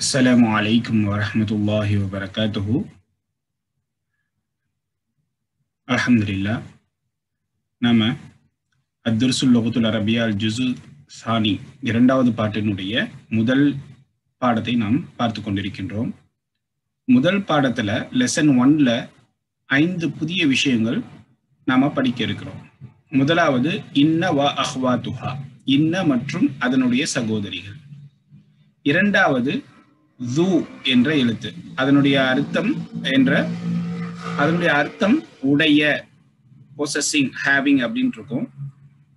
السلام عليكم ورحمة الله وبركاته. الحمد لله. நாம அத்ருசுல் லுகத்துல் அரபியா அல் ஜுஸு சானி இரண்டாவது பாட்டினுடைய முதல் பாடத்தை நாம் பார்த்து கொண்டிருக்கின்றோம். முதல் பாடத்துல லெசன் 1ல 5 புதிய விஷயங்கள் நாம படிக்க இருக்கிறோம். முதலாவது இன்ன வ அஹ்வாத்துஹா, இன்ன மற்றும் அதனுடைய சகோதரிகள். இரண்டாவது து என்ற எழுத்து, அதனுடைய அர்த்தம் உடைய, பொசஸிங், ஹேவிங் அப்படின்னு இருக்கும்.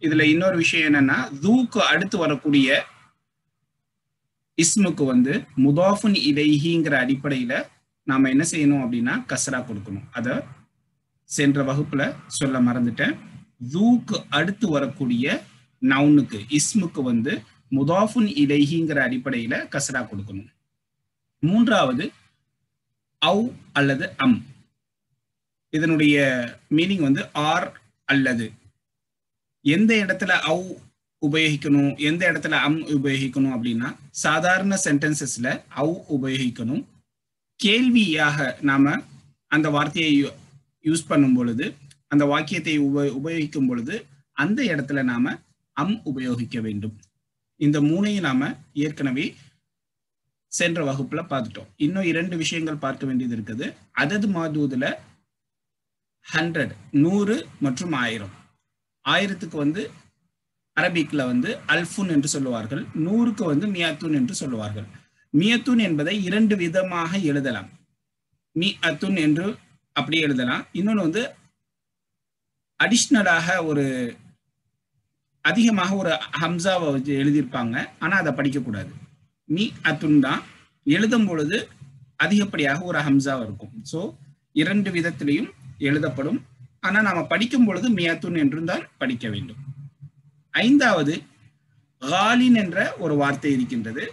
இதுல இன்னொரு விஷயம் என்னன்னா, தூக்கு அடுத்து வரக்கூடிய இஸ்முக்கு முதாஃபுன் இலைஹிங்கிற அடிப்படையில நாம என்ன செய்யணும் அப்படின்னா கஸ்ரா கொடுக்கணும். அத சென்ற வகுப்புல சொல்ல மறந்துட்டேன். தூக்கு அடுத்து வரக்கூடிய நவுனுக்கு, இஸ்முக்கு முதாஃபுன் இலைஹிங்கிற அடிப்படையில கஸ்ரா கொடுக்கணும். மூன்றாவது அவ் அல்லது அம், இதனுடைய மீனிங் ஆர் அல்லது. எந்த இடத்துல அவ் உபயோகிக்கணும், எந்த இடத்துல அம் உபயோகிக்கணும் அப்படின்னா, சாதாரண சென்டென்சஸ்ல அவ் உபயோகிக்கணும். கேள்வியாக நாம அந்த வார்த்தையை யூஸ் பண்ணும் பொழுது, அந்த வாக்கியத்தை உபயோகிக்கும் பொழுது அந்த இடத்துல நாம அம் உபயோகிக்க வேண்டும். இந்த மூணையும் நாம ஏற்கனவே சென்ற வகுப்புல பார்த்துட்டோம். இன்னும் 2 விஷயங்கள் பார்க்க வேண்டியது இருக்குது. அதது மாதூதுல 100, 100 மற்றும் 1000. 1000க்கு அரபிக்ல அல்ஃபுன் என்று சொல்லுவார்கள், 100க்கு மியத்துன் என்று சொல்லுவார்கள். மியத்துன் என்பதை 2 விதமாக எழுதலாம். மிஅத்துன் என்று அப்படி எழுதலாம். இன்னொன்று அடிஷ்னலாக அதிகமாக ஒரு ஹம்சாவை எழுதியிருப்பாங்க, ஆனா அதை படிக்கக்கூடாது. மிஅத்துன் தான் எழுதும் பொழுது அதிகப்படியாக ஒரு ஹம்சா இருக்கும். ஸோ 2 விதத்திலையும் எழுதப்படும். ஆனா நாம படிக்கும் பொழுது மியத்துன் என்றும் தான் படிக்க வேண்டும். 5வது காலின் என்ற ஒரு வார்த்தை இருக்கின்றது.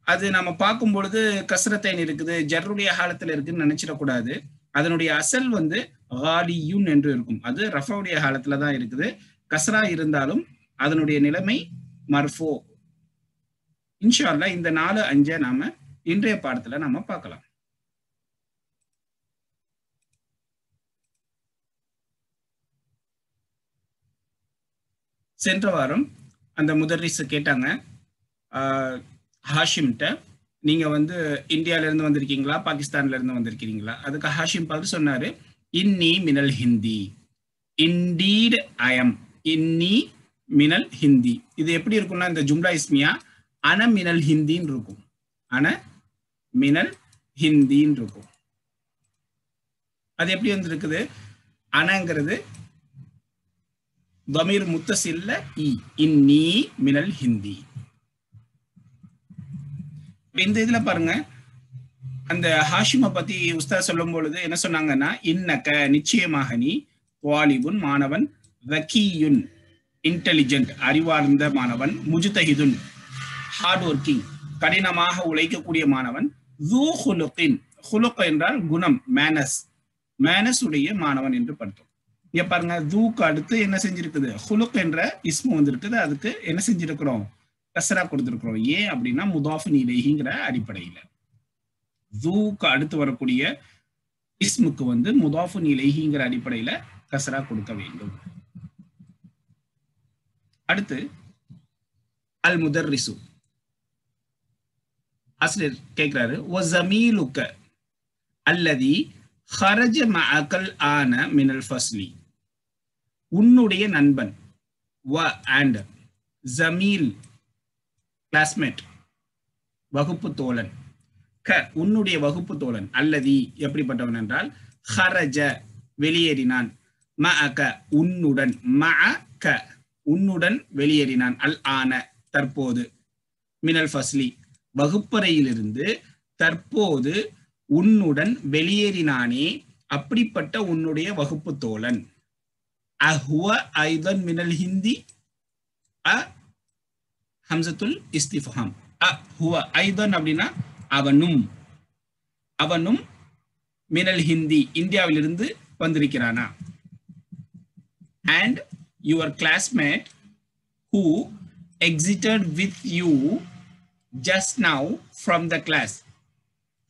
அது நம்ம பார்க்கும் பொழுது கஸ்ரத்தைன் இருக்குது, ஜர்ருடைய ஹாலத்துல இருக்குன்னு நினைச்சிடக்கூடாது. அதனுடைய அசல் காலியுன் என்று இருக்கும். அது ரஃபவுடைய ஹாலத்துல தான் இருக்குது. கஸ்ரா இருந்தாலும் அதனுடைய நிலைமை மர்ஃபோ. இன்ஷா அல்லாஹ் இந்த 4, 5 நாம இன்றைய பாடத்துல நாம பார்க்கலாம். சென்ற வாரம் அந்த முதர்ரிஸ் கேட்டாங்க ஹாஷிம்கிட்ட, நீங்க இந்தியால இருந்து வந்திருக்கீங்களா, பாகிஸ்தான்ல இருந்து வந்திருக்கீங்களா? அதுக்கு ஹாஷிம் பார்த்து சொன்னாரு, இன்னி மினல் ஹிந்தி. இண்டீட் ஐ அம். இன்னி மினல் ஹிந்தி. இது எப்படி இருக்கும்னா, இந்த ஜும்லா இஸ்மியா அன மினல் ஹிந்தின்னு இருக்கும். அன மினல் ஹிந்தின்னு இருக்கும். அது எப்படி இருக்குது? அனங்கிறது தமீர் முத்தசில்ல இ, இன்னி மினல் ஹிந்தி. இந்த இதுல பாருங்க, அந்த ஹாஷிமை பத்தி உஸ்தாத் சொல்லும் பொழுது என்ன சொன்னாங்கன்னா, இன்னக்க நிச்சயமாக நீ, வாலிபுன் மாணவன், ரக்கியுன் இன்டெலிஜென்ட் அறிவார்ந்த மாணவன், முஜ்தஹிதுன் ஹார்ட் ஒர்க்கிங் கடினமாக உழைக்கக்கூடிய மாணவன், ஸூ ஹுலுகின், ஹுலுக் என்றால் குணம், மேனஸ், மேனஸ் உடைய மாணவன் என்று பார்த்தோம். இங்க பாருங்க, ஸூக்கு அடுத்து என்ன செஞ்சிருக்குது, ஹுலுக் என்ற இஸ்மு இருக்குது. அதுக்கு என்ன செஞ்சிருக்கிறோம், கஸ்ரா கொடுத்திருக்கிறோம். ஏன் அப்படின்னா முதாஃபுன் இலைஹிங்கிற அடிப்படையில. ஸூக்கு அடுத்து வரக்கூடிய இஸ்முக்கு முதாஃபுன் இலைஹிங்கிற அடிப்படையில கஸ்ரா கொடுக்க வேண்டும். அடுத்து அல் முதர்ரிசு, ஆசிரியர் கேட்கிறாரு, வ ஸமீலுக அல்லதி ஹரஜ மஅகல் ஆன மினல் ஃபஸ்லி. உன்னுடைய நண்பன், வ அண்ட், ஸமீல் கிளாஸ்மேட் வகுப்பு தோழன், க உன்னுடைய வகுப்பு தோழன், அல்லதி எப்படிப்பட்டவன் என்றால் ஹரஜ வெளியேறினான், மஅக உன்னுடன், மஅக உன்னுடன் வெளியேறினான், அல் ஆன தற்போது, மினல் ஃபஸ்லி வகுப்பறையிலிருந்து தற்போது உன்னுடன் வெளியேறினானே அப்படிப்பட்ட உன்னுடைய வகுப்பு தோழன். அஹுவ ஐதன் மினல் ஹிந்தி, அ ஹம்சத்துல் இஸ்திஃபாம், அஹுவ ஐதன் அப்படின்னா அவனும், அவனும் மினல் ஹிந்தி இந்தியாவிலிருந்து வந்திருக்கிறானா. and your classmate who exited with you just now from the class.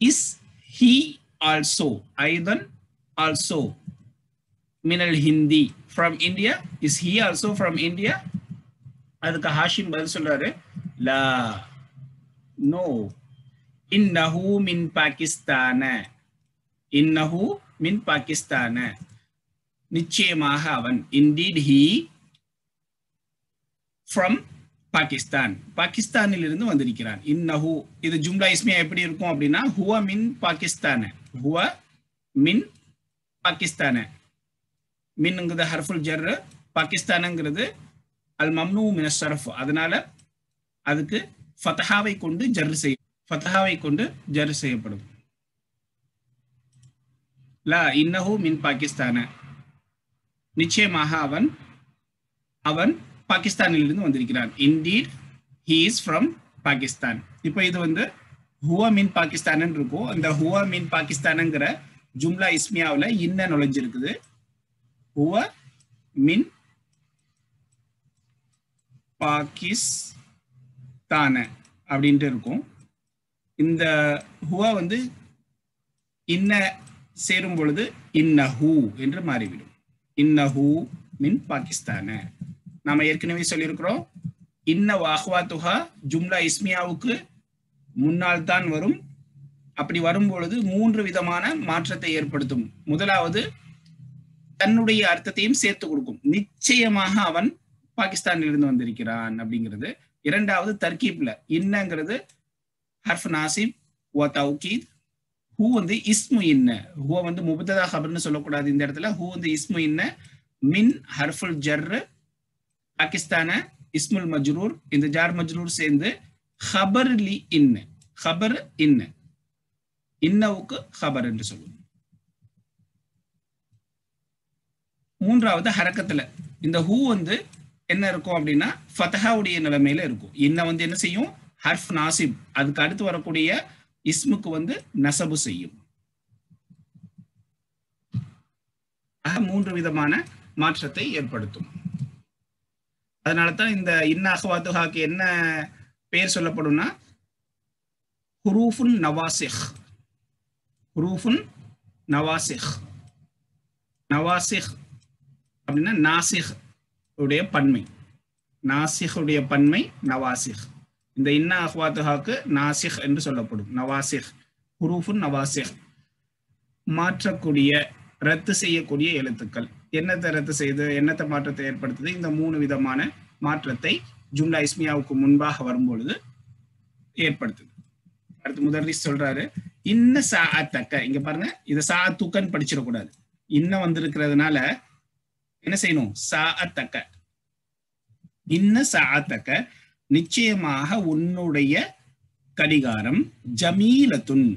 Is he also aidan also min al hindi from India? Is he also from India? அதுக்கு ஹாஷிம் பதில் சொல்றாரு, லா, நோ, இன்னஹு மின் பாகிஸ்தான, இன்னஹு மின் பாகிஸ்தான, நிச்சயமாக அவன், indeed he from பாகிஸ்தான், பாகிஸ்தானில் இருந்து வந்திருக்கிறான். இன்னஹு இது ஜும்லா இஸ்மியா எப்படி இருக்கும் அப்படின்னா, ஹுவ மின் பாகிஸ்தான, ஹுவ மின் பாகிஸ்தான, மின்ங்கிறது ஹர்ஃபுல் ஜர், பாகிஸ்தானங்கிறது அல் மம்னூ மின ஸர்ஃப், அதனால அதுக்கு ஃபத்ஹாவை கொண்டு ஜர் செய்யப்படும். லா இன்னஹு மின் பாகிஸ்தான, நிச்சயமாக அவன் பாகிஸ்தானில் இருந்து வந்திருக்கிறான். Indeed he is from Pakistan. இப்போ இது ஹுவ மின் பாகிஸ்தான் இருக்கும். அந்த ஹுவ மின் பாகிஸ்தான்ங்கிற ஜும்லா இஸ்மியாவில் இன்ன நுழைஞ்சிருக்குது. ஹுவ மின் பாகிஸ்தான அப்படின்ட்டு இருக்கும். இந்த ஹுவ இன்ன சேரும் பொழுது இன்னஹு என்று மாறிவிடும். இன்னஹு மின் பாகிஸ்தான. நாம ஏற்கனவே சொல்லியிருக்கிறோம், இன்ன வாஹ்வாத்துஹா ஜும்லா இஸ்மியாவுக்கு முன்னால் தான் வரும். அப்படி வரும் பொழுது 3 விதமான மாற்றத்தை ஏற்படுத்தும். முதலாவது, தன்னுடைய அர்த்தத்தையும் சேர்த்து கொடுக்கும். நிச்சயமாக அவன் பாகிஸ்தானில் இருந்து வந்திருக்கிறான் அப்படிங்கிறது. இரண்டாவது, தர்கீப்ல இன்னங்கிறது ஹர்ஃப் நாசிப் வ தௌகீத். ஹூ இஸ்மு இன்ன, ஹூ முபத்ததா ஹபர்னு சொல்லக்கூடாது இந்த இடத்துல. ஹூ இஸ்மு இன்ன மின் ஹர்ஃபுல் ஜர் பாகிஸ்தான இஸ்முல் மஜ்ரூர், இந்த ஜார் மஜ்ரூர் சேர்ந்து ஹபர் லி இன்ன, ஹபர் இன்ன, இன்னவுக்கு ஹபர் என்று சொல்லுவோம். மூன்றாவது, ஹரக்கத்துல இந்த ஹூ என்ன இருக்கும் அப்படின்னா ஃபத்ஹாவுடைய நிலைமையில இருக்கும். இன்ன என்ன செய்யும், ஹர்ஃப் நாசிப், அதுக்கு அடுத்து வரக்கூடிய இஸ்முக்கு நசபு செய்யும். 3 விதமான மாற்றத்தை ஏற்படுத்தும். அதனால தான் இந்த இன்ன அஹ்வாத்துஹாக்கு என்ன பெயர் சொல்லப்படும்னா ஹுரூஃபுன் நவாசிஹ். ஹுரூஃபுன் நவாசிஹ், நவாசிஹ் அப்படின்னா நாசிஹ் உடைய பன்மை, நாசிஹ் உடைய பன்மை நவாசிஹ். இந்த இன்ன அஹ்வாத்துஹாக்கு நாசிஹ் என்று சொல்லப்படும். நவாசிஹ், ஹுரூஃபுன் நவாசிஹ், மாற்றக்கூடிய, ரத்து செய்யக்கூடிய எழுத்துக்கள். என்னத்தை ரத்து செய்து என்னத்தை மாற்றத்தை ஏற்படுத்துது? இந்த 3 விதமான மாற்றத்தை ஜும்லா இஸ்மியாவுக்கு முன்பாக வரும்பொழுது ஏற்படுத்துது. அடுத்து முதர்ரிஸ் சொல்றாரு, இன்ன சாஅத்தக்க. இங்க பாருங்க, இதை சாஅத்துக்கன்னு படிச்சிடக்கூடாது. இன்ன வந்திருக்கிறதுனால என்ன செய்யணும்? சாஅத்தக்க, இன்ன சாஅத்தக்க, நிச்சயமாக உன்னுடைய கடிகாரம், ஜமீலத்துன்,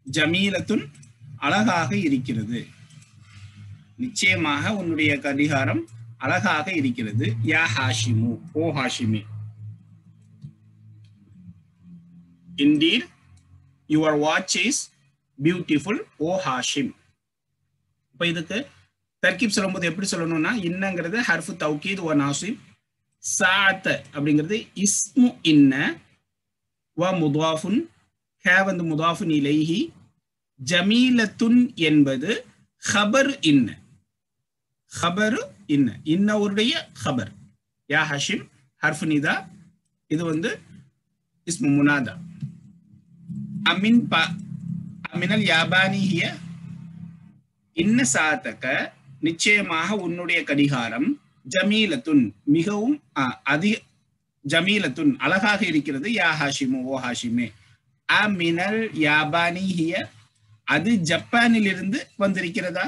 ஜமீலத்துன் அழகாக இருக்கிறது. நிச்சயமாக உன்னுடைய கடிகாரம் அழகாக இருக்கிறது. யா ஹாஷிமு, ஓ Hashimi. Indeed, your watch is beautiful, ஓ ஹாஷிம். இப்ப இதுக்கு தர்கீப் சொல்லும்போது எப்படி சொல்லணும்னா, இன்னங்கிறது ஹர்ஃபு தௌகீத் வ நாசிப், சாஅத் அப்படிங்கிறது இஸ்மு இன்ன வ முதாஃபுன், ஹ முதாஃபுன் இலைஹி, ஜமீலத்துன் என்பது ஹபர் இன்ன, ஹபர் இன்ன, இன்னவருடைய ஹபர். யா ஹஷிம் ஹர்ஃபு நிதா, இது இஸ்மு முனாதா. அமினல் யாபானி ஹிய, இன்ன சாத்தக, நிச்சயமாக உன்னுடைய கடிகாரம், ஜமீலத்துன் மிகவும் அதிக, ஜமீலத்துன் அழகாக இருக்கிறது. யா ஹாஷிமு, ஓ ஹாஷிமே. அமினல் யாபானி ஹிய, அது ஜப்பானில் இருந்து வந்திருக்கிறதா?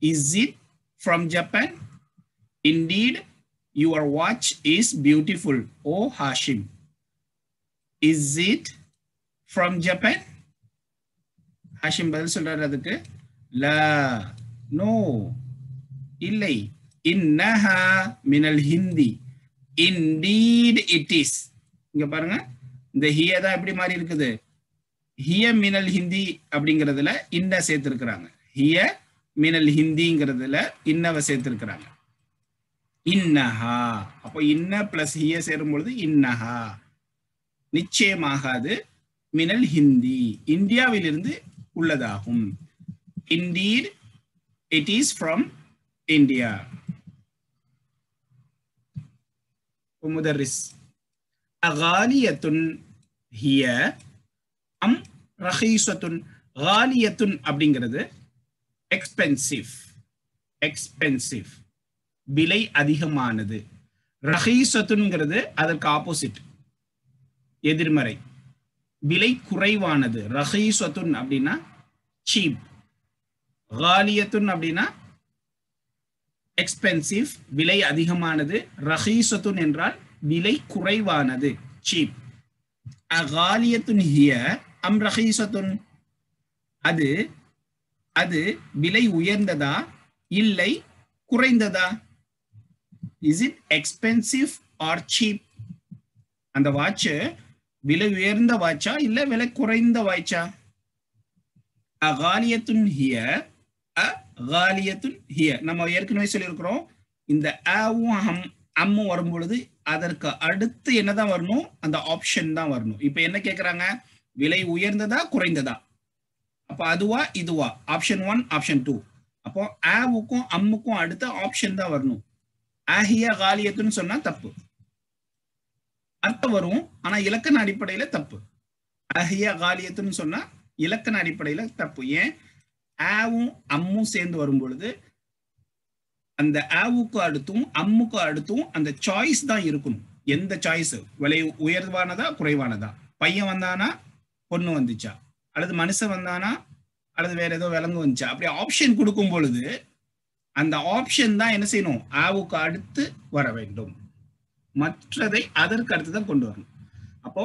Is it from Japan? Indeed your watch is beautiful, O Hashim. Is it from Japan? Hashim பதில் சொல்றாரு அதுக்கு, லா, நோ, இல்லை. இன்னஹா மினல் ஹிந்தி, இன்டீட் இட் இஸ். இங்க பாருங்க, இந்த ஹிய தான் எப்படி மாறி இருக்குது? ஹிய மினல் ஹிந்தி அப்படிங்கிறதுல இன்ன சேர்த்திருக்கிறாங்க. ஹிய மினல் ஹிந்திங்கிறதுல இன்னவ சேர்த்திருக்கிறாங்க. இன்னஹா, அப்போ இன்ன பிளஸ் ஹிய சேரும் பொழுது இன்னஹா. நிச்சயமாக அது மினல் ஹிந்தி இந்தியாவிலிருந்து உள்ளதாகும். Indeed it is from India. முதர்ரிஸ் அகாலியத்துன் ஹிய அம் ரஹீசத்துன். காலியத்துன் அப்படிங்கிறது எக்ஸ்பென்சிவ், எக்ஸ்பென்சிவ் விலை அதிகமானது. ரஹீசத்துன்ங்கிறது அதற்கு ஆப்போசிட், எதிர்மறை, விலை குறைவானது. ரஹீசத்துன் அப்படின்னா சீப், காலியத்துன் அப்படின்னா எக்ஸ்பென்சிவ் விலை அதிகமானது. ரஹீசத்துன் என்றால் விலை குறைவானது, சீப். அகாலியத்துன் ஹிய அம் ரஹீசத்துன், அது அது விலை உயர்ந்ததா இல்லை குறைந்ததா? Is it expensive or cheap? அந்த வாட்ச் விலை உயர்ந்த வாட்சா இல்ல விலை குறைந்த வாட்சா? அகாலியத்துன் ஹிய, அகாலியத்துன் ஹிய. நம்ம ஏற்கனவே சொல்லியிருக்கிறோம், இந்த அவும் அம்மும் வரும் பொழுது அதற்கு அடுத்து என்னதான் வரணும்? அந்த ஆப்ஷன் தான் வரணும். இப்ப என்ன கேக்குறாங்க? விலை உயர்ந்ததா குறைந்ததா? அப்ப அதுவா இதுவா? Option 1 option 2. அப்போ ஆவுக்கும் அம்முக்கும் அடுத்த ஆப்ஷன் தான் வரணும். ஆஹிய காலியத்துன்னு சொன்னா தப்பு, அர்த்தம் வரும், ஆனா இலக்கண அடிப்படையில தப்பு. ஆஹிய காலியத்துன்னு சொன்னா இலக்கண அடிப்படையில தப்பு. ஏன்? ஆவும் அம்மும் சேர்ந்து வரும் பொழுது அந்த ஆவுக்கு அடுத்தும் அம்முக்கு அடுத்தும் அந்த சாய்ஸ் தான் இருக்கணும். எந்த சாய்ஸ்? விலை உயர்வானதா குறைவானதா? பையன் வந்தானா பொண்ணு வந்துச்சா, அல்லது மனுஷன் வந்தானா, அல்லது வேற ஏதோ விலங்கு வந்துச்சா? அப்படி ஆப்ஷன் கொடுக்கும் பொழுது அந்த ஆப்ஷன் தான் என்ன செய்யணும்? ஆவுக்கு அடுத்து வர வேண்டும், மற்றதை அதற்கு அடுத்து தான் கொண்டு வரணும். அப்போ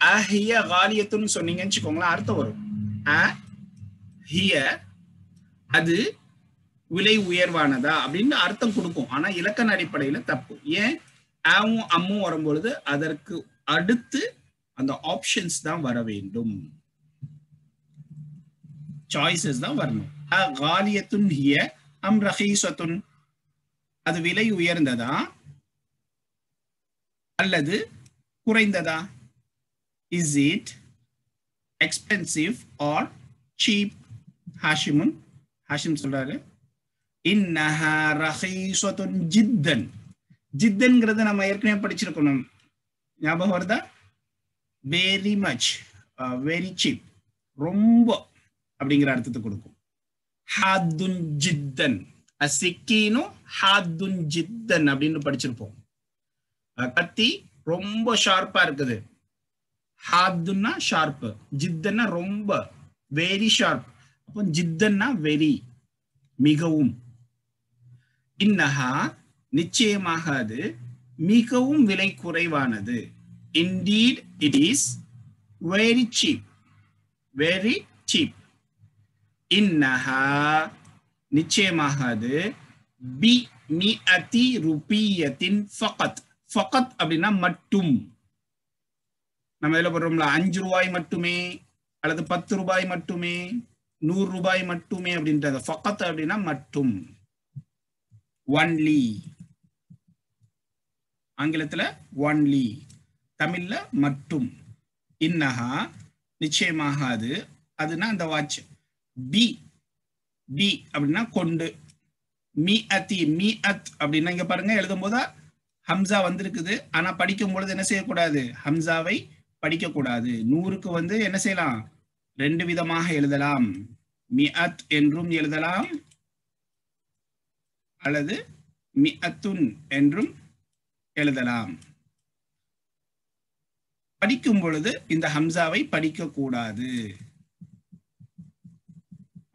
அஹிய காலியத்துன்னு சொன்னீங்கன்னு வச்சுக்கோங்களேன், அர்த்தம் வரும். அஹிய அது விலை உயர்வானதா அப்படின்னு அர்த்தம் கொடுக்கும், ஆனா இலக்கண அடிப்படையில தப்பு. ஏன்? ஆவும் அம்மும் வரும்பொழுது அதற்கு அடுத்து அந்த ஆப்ஷன்ஸ் தான் வர வேண்டும், சாய்ஸஸ் தான் வரணும். காலியத்துன் ஹிய அம் ரஹீசத்துன், அது விலை உயர்ந்ததா அல்லது குறைந்ததா? Is it expensive or cheap? Hashim சொல்றாரு, இன்னஹா ரஹீசத்துன் ஜித்தன். ஜித்தன்ங்கிறது நம்ம ஏற்கனவே படிச்சிருக்கணும், ஞாபகம் வருதா? வெரி மச், வெரி சீப், ரொம்ப அப்படிங்கிற அர்த்தத்தை கொடுக்கும். ஹாதுன் ஜித்தன், அசிக்கீனும் ஹாதுன் ஜித்தன் அப்படின்னு படிச்சிருப்போம். கத்தி ரொம்ப ஷார்ப்பா இருக்குது, ஹாதுன்னா ஷார்ப், ஜித்தன்னா ரொம்ப, வெரி ஷார்ப். அப்போ ஜித்தன்னா வெரி, மிகவும். இன்னஹா நிச்சயமாக அது மிகவும் விலை குறைவானது. Indeed it is very cheap, very cheap. இன்னஹா நிச்சயமாக அது பி மிஅதி ருபியத்தின் ஃபகத். ஃபகத் அப்படின்னா மட்டும். நம்ம இதில் போடுறோம்ல 5 ரூபாய் மட்டுமே, அல்லது 10 ரூபாய் மட்டுமே, 100 ரூபாய் மட்டுமே அப்படின்றது. ஃபகத் அப்படின்னா மட்டும், ஒன்லி. ஆங்கிலத்துல ஒன்லி, தமிழ்ல மட்டும். இன்னஹா நிச்சயமாக அது, அதுனா அந்த வாட்ச். பி பி அப்படின்னா கொண்டு. மிஅதி, மிஅத் அப்படின்னா இங்க பாருங்க, எழுதும் போது ஹம்சா வந்திருக்குது, ஆனா படிக்கும் பொழுது என்ன செய்யக்கூடாது? ஹம்சாவை படிக்க கூடாது. 100க்கு வந்து என்ன செய்யலாம்? 2 விதமாக எழுதலாம். மிஅத் என்றும் எழுதலாம், அல்லது மிஅத்துன் என்றும் எழுதலாம். படிக்கும் பொழுது இந்த ஹம்சாவை படிக்க கூடாது.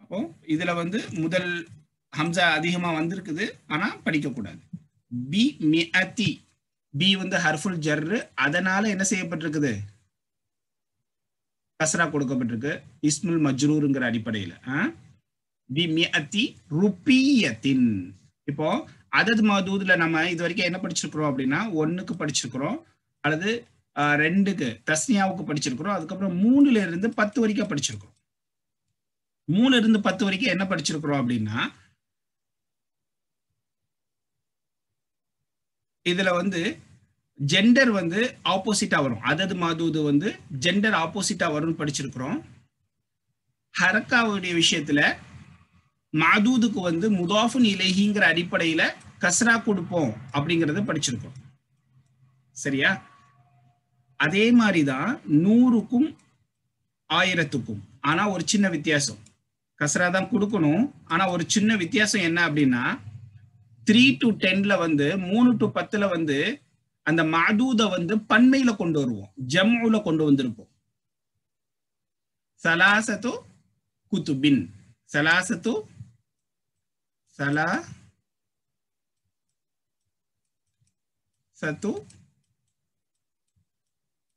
அப்போ இதுல வந்து முதல் ஹம்சா அதிகமா வந்திருக்குது, ஆனா படிக்க கூடாது. பி மிஅதி, பி வந்து ஹர்ஃபுல் ஜர்ரு, அதனால என்ன செய்யப்பட்டிருக்குது? கஸ்ரா கொடுக்கப்பட்டிருக்கு, இஸ்முல் மஜ்ரூருங்கிற அடிப்படையில. பி மிஅதி ருபியத்தின். இப்போ அதது மதூதுல நம்ம இது வரைக்கும் என்ன படிச்சிருக்கிறோம் அப்படின்னா, 1க்கு படிச்சிருக்கிறோம், அல்லது 2க்கு தஸ்னியாவுக்கு படிச்சிருக்கிறோம், அதுக்கப்புறம் 3ல இருந்து 10 வரைக்கும் படிச்சிருக்கிறோம். 3ல இருந்து 10 வரைக்கும் என்ன படிச்சிருக்கிறோம் அப்படின்னா, இதுல வந்து ஜெண்டர் வந்து ஆப்போசிட்டா வரும். அதது மாதூது வந்து ஜெண்டர் ஆப்போசிட்டா வரும்னு படிச்சிருக்கிறோம். ஹரக்காவுடைய விஷயத்துல மாதூதுக்கு வந்து முதாஃபுன் இலைஹிங்கிற அடிப்படையில கஸ்ரா கொடுப்போம் அப்படிங்கறத படிச்சிருக்கோம். சரியா? அதே மாதிரிதான் 100க்கும் 1000க்கும். ஆனா ஒரு சின்ன வித்தியாசம். கஸ்ரா தான் கொடுக்கணும். ஆனா ஒரு சின்ன வித்தியாசம் என்ன அப்படின்னா 3 to 10ல வந்து 3 to 10ல வந்து அந்த மாதூத வந்து பன்மையில கொண்டு வருவோம், ஜம்உல கொண்டு வந்திருப்போம். சலாசத்து குதுபின், சலாசத்து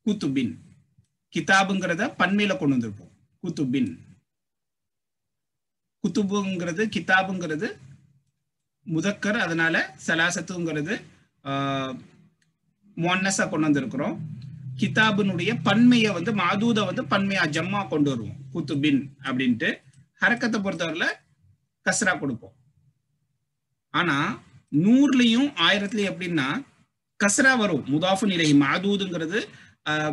குதுபின், கிதாபுங்கிறத பன்மையில கொண்டு வந்திருப்போம். குதுபின், குத்துபுங்கிறது கிதாபுங்கிறது முதக்கர், அதனால சலாசத்துங்கிறது முன்னஸா கொண்டு வந்திருக்கிறோம். கிதாபினுடைய பன்மையை வந்து மாதூத வந்து பன்மையா ஜம்மா கொண்டு வருவோம், குத்துபின் அப்படின்ட்டு. ஹரக்கத்தை பொறுத்தவரையில கஸ்ரா கொடுப்போம். ஆனா 100லயும் 1000லயும் எப்படின்னா கஸ்ரா வரும். முதாஃபுன் இலைஹி மாதூதுங்கிறது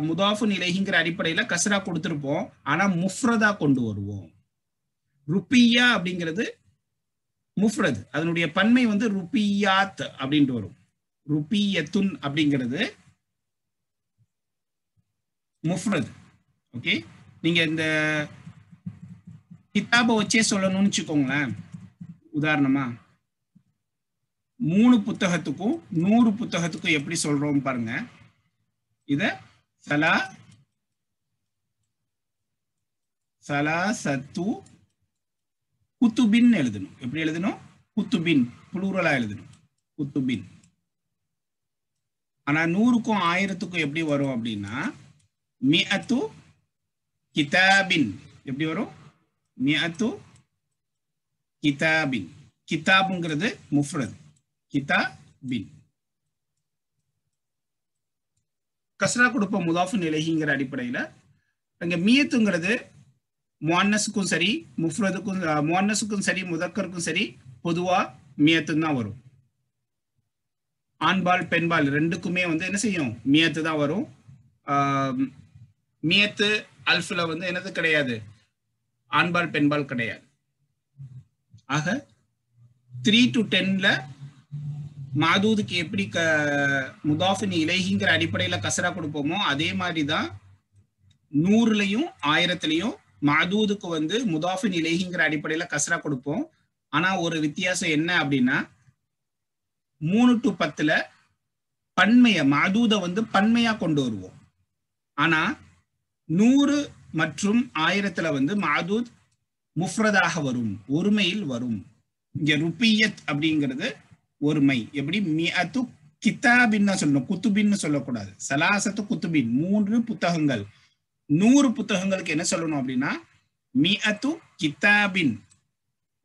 முதாஃபுன் இலைஹிங்கிற அடிப்படையில கஸ்ரா கொடுத்திருப்போம். ஆனா முஃப்ரதா கொண்டு வருவோம். ருப்பியா அப்படிங்கிறது முஃப்ரத், அதனுடைய பன்மை வந்து ருப்பியாத் அப்படின்ட்டு வரும். ருப்பியத்துன் அப்படிங்கிறது முஃப்ரத். ஓகே, நீங்க இந்த கிதாபை வச்சே சொல்லணும்னு வச்சுக்கோங்களேன். உதாரணமா 3 புத்தகத்துக்கும் 100 புத்தகத்துக்கும் எப்படி சொல்றோம் பாருங்க. இத சலாசத்து குத்துபின் எழுதணும். எப்படி எழுதணும்? குத்துபின், புளூரலா எழுதணும், குத்துபின். ஆனா 100க்கும் 1000க்கும் எப்படி வரும் அப்படின்னா மிஅத்து கிதாபின். எப்படி வரும்? மிஅத்து கிதாபின். கிதாபுங்கிறது முஃப்ரத், கிதாபின். கஸ்ரா கொடுப்போம் முதாஃபுன் இலைஹிங்கிற அடிப்படையில. அங்க மியத்துங்கிறது முஅன்னஸுக்கும் சரி முஃப்ரதுக்கும், முஅன்னஸுக்கும் சரி முதக்கருக்கும் சரி பொதுவா மியத்துன்னு தான் வரும். ஆண்பால் பெண்பால் ரெண்டுக்குமே வந்து என்ன செய்யும்? மியத்து தான் வரும். மியத்து அல்ஃப்ல வந்து என்னது கிடையாது, ஆண்பால் பெண்பால் கிடையாது. ஆக 3 to 10ல மாதூதுக்கு எப்படி முதாஃபின் இலைஹிங்கிற அடிப்படையில கஸ்ரா கொடுப்போமோ அதே மாதிரிதான் 100லயும் 1000லயும் மாதூதுக்கு வந்து முதாஃபின் இலைஹிங்கிற அடிப்படையில கஸ்ரா கொடுப்போம். ஆனா ஒரு வித்தியாசம் என்ன அப்படின்னா 3 to 10ல பன்மைய மாதூத வந்து பன்மையா கொண்டு வருவோம். ஆனா 100 மற்றும் 1000ல வந்து மாதூத் முஃப்ரதாக வரும், ஒருமையில் வரும். இங்க ருப்பியத் அப்படிங்கிறது ஒருமை. எப்படி? மிஅத்து கிதாபின் தான் சொல்லணும், குத்துபின்னு சொல்லக்கூடாது. சலாசத்து குத்துபின், 3 புத்தகங்கள். 100 புத்தகங்களுக்கு என்ன சொல்லணும் அப்படின்னா மிஅத்து கிதாபின்.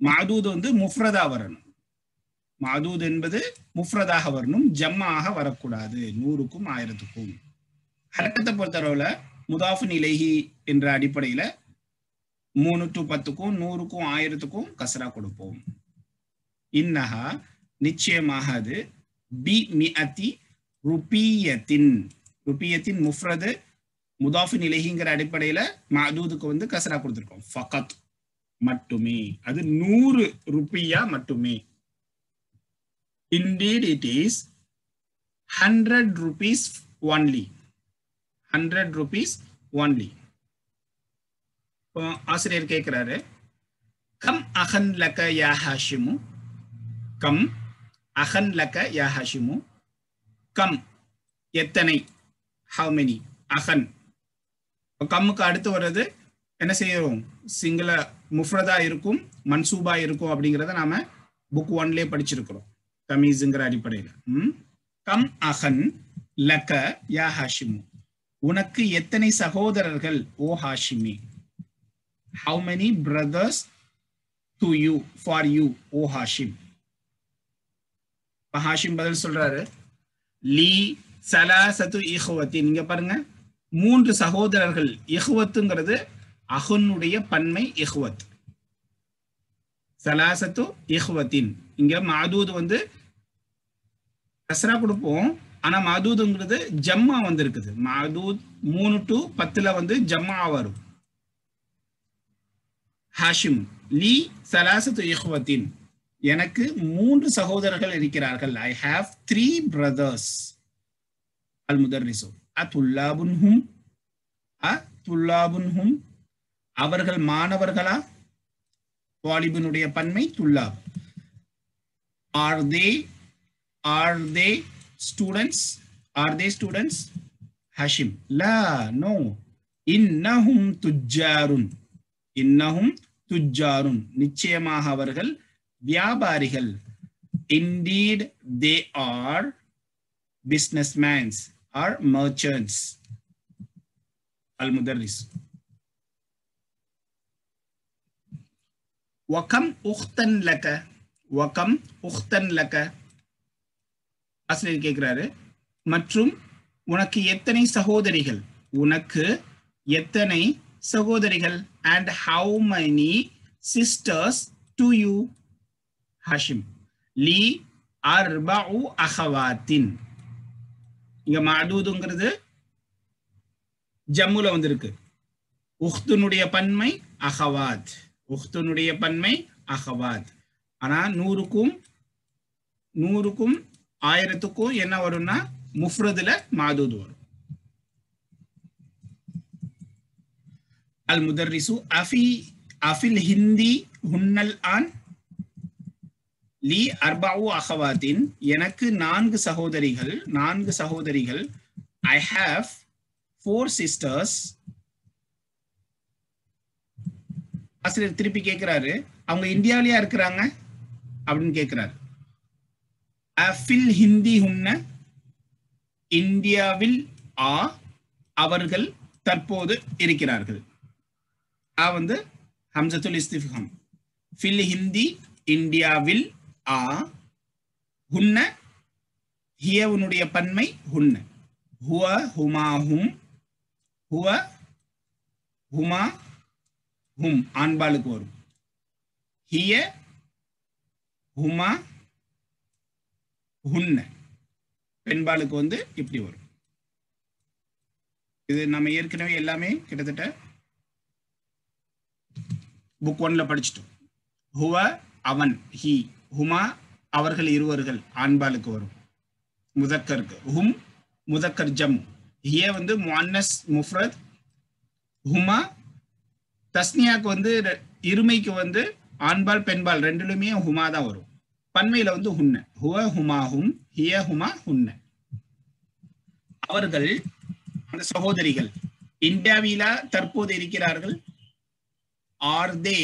மாதூத் வந்து முஃப்ரதா வரணும். மாதூத் என்பது முஃப்ரதாக வரணும், ஜம்மாக வரக்கூடாது 100க்கும் 1000க்கும். ஹரக்கத்தை பொறுத்தளவுல முதாஃபின் இலைஹி என்ற அடிப்படையில 3 to 10க்கும் 100க்கும் 1000க்கும் கஸ்ரா கொடுப்போம். இன்னஹா நிச்சயமாக அது பி மிஅத்தி ருபியத்தின். ருபியத்தின் முஃப்ரது முதாஃபின் இலைஹிங்கிற அடிப்படையில மாதூதுக்கு வந்து கஸ்ரா கொடுத்திருக்கோம். ஃபகத் மட்டுமே, அது 100 ருபியா மட்டுமே. Indeed it is 100 rupees only. 100 rupees only. ஆசிரியர் கேட்கிறாரு, கம் அஹன் லக யா ஹாஷிமு. கம் அஹன் லக யா ஹாஷிமு. கம் எத்தனை, how many. அஹன் கம்முக்கு அடுத்து வர்றது என்ன செய்யும்? சிங்கள முஃப்ரதா இருக்கும், மன்சூபா இருக்கும். அப்படிங்கிறத நாம புக் 1லயே படிச்சிருக்கிறோம் தமீஸ்ங்கிற அடிப்படையில. கம் அஹன் லக யா ஹாஷிமு. உனக்கு எத்தனை சகோதரர்கள் ஓ Hashimi. How many brothers to you, for you, O Hashim. Hashim பதில் சொல்றாரு, லீ சலாசத்து இஹ்வத்தின். இங்க பாருங்க, 3 சகோதரர்கள். இஹ்வத்துங்கிறது அஹுனுடைய பன்மை இஹ்வத். சலாசத்து இஹ்வத்தின். இங்க மாதூத் வந்து கஸ்ரா கொடுப்போம். ஆனா மதூதுங்கிறது ஜம்மா வந்திருக்குது. மதூத் 3 to 10 வந்து ஜம்மா வரும். ஹாஷிம் லீ சலாசத்து இஹ்வத்தின், எனக்கு 3 சகோதரர்கள் இருக்கிறார்கள். I have 3 brothers. அல் முதர்ரிசு அதுல்லாபுன்ஹும், அதுல்லாபுன்ஹும், அவர்கள் மாணவர்களா? வாலிபனுடைய பன்மை துல்லாப். Are they students? Are they students? Hashim la, no. Innahum tujjarun, innahum tujjarun, நிச்சயமாக அவர்கள் வியாபாரிகள். Indeed they are businessmen or merchants. Al-Mudarris. وكم أختا لك, وكم أختا لك, ஆசிரியர் கேட்கிறாரு, மற்றும் உனக்கு எத்தனை சகோதரிகள், உனக்கு எத்தனை சகோதரிகள், and how many sisters to you? Hashim லீ அர்பஉ அஹவாத்தின். இங்க மஅதூதுங்கிறது ஜம்முல வந்திருக்கு. உஹ்துனுடைய பன்மை அஹவாத், உஹ்துனுடைய பன்மை அஹவாத். ஆனா 100க்கும் 1000க்கும் என்ன வரும்னா முஃப்ரதுல மஅதூது வரும். அல் முதர்ரிசு அஃபில் ஹிந்தி ஹுன்னல் ஆன் லீ அர்பஉ அஹவாத்தின், எனக்கு 4 சகோதரிகள். I have 4 sisters. ஆசிரியர் திருப்பி கேட்கிறாரு, அவங்க இந்தியாவிலேயா இருக்கிறாங்க அப்படின்னு கேட்கிறாரு. அஃபில் ஹிந்தி ஹுன்ன, இந்தியாவில் அவர்கள் தற்போது இருக்கிறார்கள். வந்து ஹம்சத்துல் இஸ்திஃபாம். ஃபில் ஹிந்தி இந்தியாவில் ஹுன்ன, ஹியவுனுடைய பன்மை ஹுன்ன. ஹுவ ஹுமாஹும், ஹுவ ஹுமா ஹும் ஆண்பாளுக்கு வரும். ஹிய ஹுமா ஹுன்ன பெண்பாளுக்கு வந்து இப்படி வரும். இது நம்ம ஏற்கனவே எல்லாமே கிட்டத்தட்ட புக் 1ல படிச்சிட்டோம். ஹுவ அவன், ஹி, ஹுமா அவர்கள் இருவர்கள் ஆண்பாளுக்கு வரும். முதக்கருக்கு ஹும் முதக்கர் ஜம், ஹிய வந்து முஅன்னஸ் முஃப்ரத், ஹுமா தஸ்னியாக்கு வந்து இருமைக்கு வந்து ஆண்பால் பெண்பால் ரெண்டுலுமே ஹுமா தான் வரும். பன்மையில வந்து ஹுன்ன. ஹுவ ஹுமாஹும், ஹிய ஹுமா ஹுன்ன. அவர்கள் அந்த சகோதரிகள் இந்தியாவில தற்போது இருக்கிறார்கள். Are they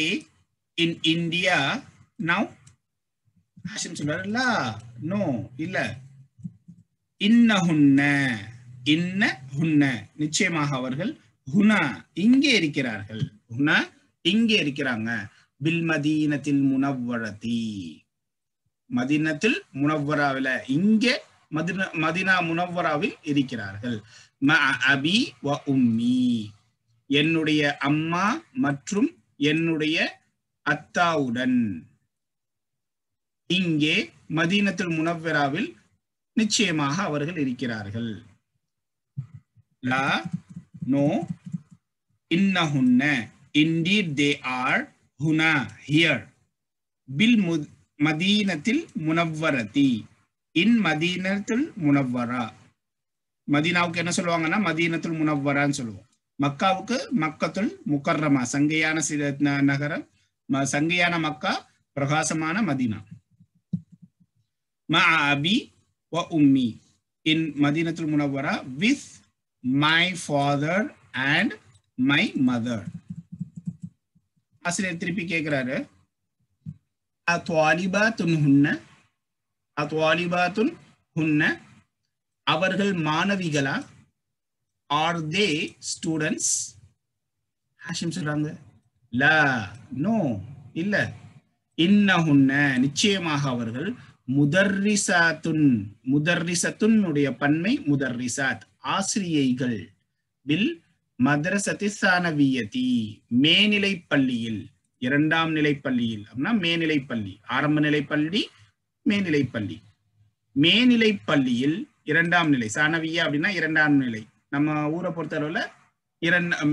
in India now? Hashim சொல்றாரு லா, நோ, இல்ல. இன்னஹுன்ன, இன்னஹுன்ன, நிச்சயமாக அவர்கள், ஹுனா இங்கே இருக்கிறார்கள், ஹுனா இங்கே இருக்கிறாங்க. பில் மதீனத்தில் முனவ்வரதி, மதீனத்தில் முனவ்வராவில, இங்கே மதீனா முனவ்வராவில் இருக்கிறார்கள். மஅ அபி வ உம்மி, என்னுடைய அம்மா மற்றும் என்னுடைய அத்தாவுடன் இங்கே மதீனத்துல் முனவ்வராவில் நிச்சயமாக அவர்கள் இருக்கிறார்கள். லா, நோ. இன்னஹுன்ன, indeed they are, ஹுனா here, பில் மதீனத்தில் முனவ்வரதி, இன் மதீனத்துல் முனவ்வரா. மதீனாவுக்கு என்ன சொல்லுவாங்கன்னா மதீனத்துல் முனவ்வரான்னு சொல்லுவோம். மக்காவுக்கு மக்கத்துல் முக்கர்ரமா, சங்கையான நகரம், சங்கையான மக்கா, பிரகாசமான மதீனா. மஅ அபி வ உம்மி, இன் மதீனத்துல் முனவ்வரா, with my father and my mother. ஆசிரியர் திருப்பி கேட்கிறாரு, அத்வாலிபாத்துன் ஹுன்ன, அத்வாலிபாத்துன் ஹுன்ன, அவர்கள் மாணவிகளா? ஆர் தே ஸ்டூடெண்ட்ஸ்? ஹாஷிம் சொல்றாங்க லா, நோ, இல்ல. இன்னஹுன்ன, நிச்சயமாக அவர்கள், முதர்ரிசாத்துன், முதர்ரிசத்துன் உடைய பன்மை முதர்ரிசாத், ஆசிரியைகள். பில் மதரசத்தி சானவியதி, மேல்நிலை பள்ளியில், 2ஆம் நிலை பள்ளியில் அப்படின்னா மேல்நிலை பள்ளி, ஆரம்ப நிலை பள்ளி, மேல்நிலை பள்ளி. மேல்நிலை பள்ளியில் இரண்டாம் நிலை. சானவியா அப்படின்னா இரண்டாம் நிலை. நம்ம ஊரை பொறுத்தளவுல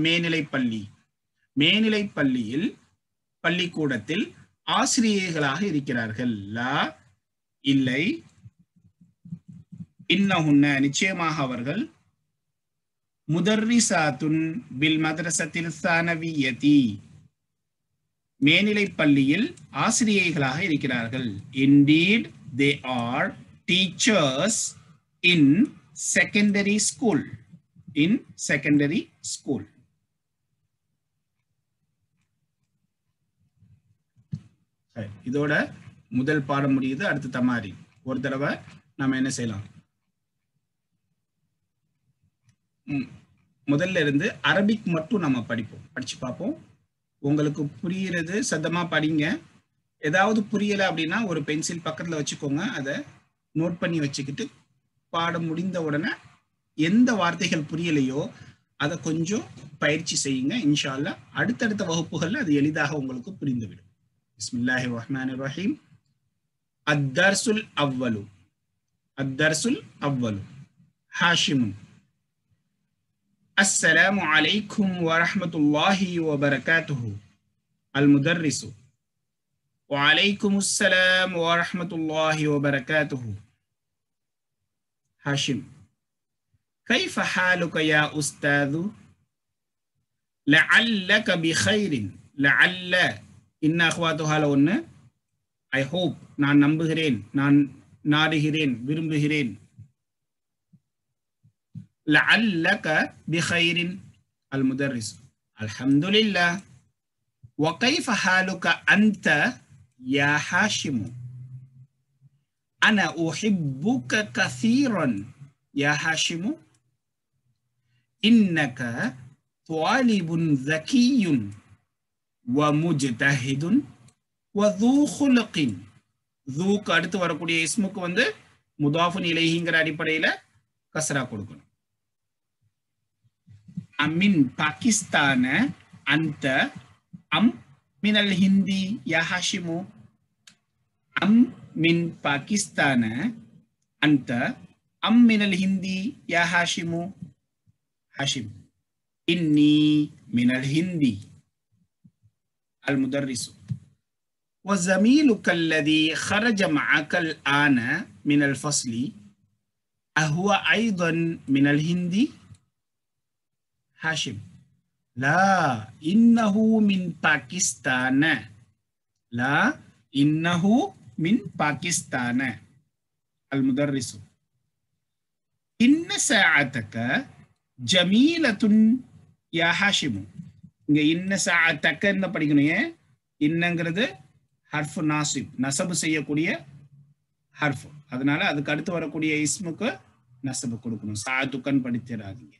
மேல்நிலை பள்ளி. மேல்நிலை பள்ளியில் பள்ளிக்கூடத்தில் ஆசிரியர்களாக இருக்கிறார்கள். லா இல்லை, இன்னஹுன்ன நிச்சயமாக அவர்கள், முதர்ரிசாத்துன் பில் மதரசத்தில் சானவியதி மேல்நிலை பள்ளியில் ஆசிரியர்களாக இருக்கிறார்கள். Indeed they are teachers in secondary school. In secondary school. இதோட முதல் பாடம் முடியுது. அடுத்து தமாரி. ஒரு தடவை நாம என்ன செய்யலாம், முதல்ல இருந்து அரபிக் மட்டும் நம்ம படிச்சு பார்ப்போம். உங்களுக்கு புரியுறது சத்தமா படிங்க. ஏதாவது புரியலை அப்படின்னா ஒரு பென்சில் பக்கத்துல வச்சுக்கோங்க, அதை நோட் பண்ணி வச்சுக்கிட்டு பாடம் முடிந்த உடனே எந்த வார்த்தைகள் புரியலையோ அதை கொஞ்சம் பயிற்சி செய்யுங்க. இன்ஷா அல்லாஹ் அடுத்தடுத்த வகுப்புகள்ல அது எளிதாக உங்களுக்கு புரிந்துவிடும். பிஸ்மில்லாஹிர் ரஹ்மானிர் ரஹீம். அத்தர்சுல் அவ்வலு. அத்தர்சுல் அவ்வலு. ஹாஷிமுன். அஸ்ஸலாமு அலைக்கும் வரஹ்மத்துல்லாஹி வபரகாத்துஹு. அல் முதர்ரிசு. وعليكم السلام ورحمة الله وبركاته. هاشم. كيف حالك يا أستاذ؟ لعلك بخير. لعل إن أخواتها لون I hope நான் நம்புகிறேன், நான் நாடுகிறேன், விரும்புகிறேன். لعلك بخير. المدرس. الحمد لله. وكيف حالك أنت يا هاشم؟ أنا أحبك كثيرا يا هاشم. إنك طالب ذكي ومجتهد وذو خلق. ذوக்கு அடுத்து வரக்கூடிய இஸ்முக்கு வந்து முதாஃபுன் இலைஹிங்கிற அடிப்படையில கஸ்ரா கொடுக்கணும். அமின் பாகிஸ்தான அந்த அம் மினல் ஹிந்தி யா ஹாஷிமு. அம் மின் பாகிஸ்தான அந்த அம் மினல் ஹிந்தி யா ஹாஷிமு. ஹாஷிம். இன்னி மினல் ஹிந்தி. அல் முதர்ரிசு. وزميلك الذي خرج معك الآن من الفصل أهو أيضا من الهندي؟ هاشم. لا إنه من باكستان. لا إنه من باكستان. المدرس. إن ساعتك جميلة يا هاشم. இங்க இன்ன சாஅத்தக்கன்னு படிக்கணும். இன்னங்கிறது ஹர்ஃபு நாசிப், நசபு செய்யக்கூடிய ஹர்ஃப். அதனால அதுக்கு அடுத்து வரக்கூடிய இஸ்முக்கு நசபு கொடுக்கணும். சாஅத்துக்கன் படித்திராதீங்க.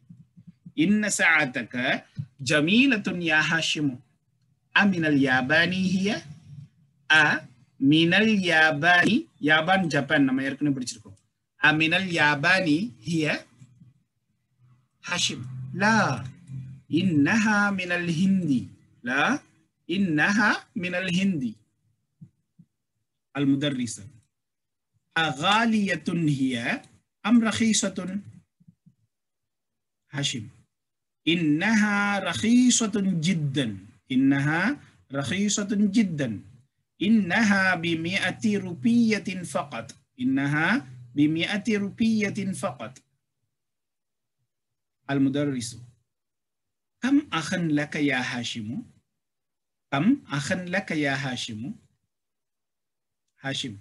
இன்ன சாஅத்தக்க ஜமீலத்துன் யா ஹாஷிமு. அமினல் யாபானி ஹிய. அமினல் யாபானி. யாபான் ஜப்பான் நம்ம ஏற்கனவே படிச்சிருக்கோம். அமினல் யாபானி ஹிய. ஹாஷிம். லா இன்னஹா மினல் ஹிந்தி. லா இன்னஹா மினல் ஹிந்தி. المدرس. أغالية هي أم رخيصة؟ هاشم. إنها رخيصة جدا. إنها رخيصة جدا. إنها ب100 روبية فقط. إنها ب100 روبية فقط. المدرس. كم أخ لك يا هاشم؟ كم أخ لك يا هاشم؟ هاشم.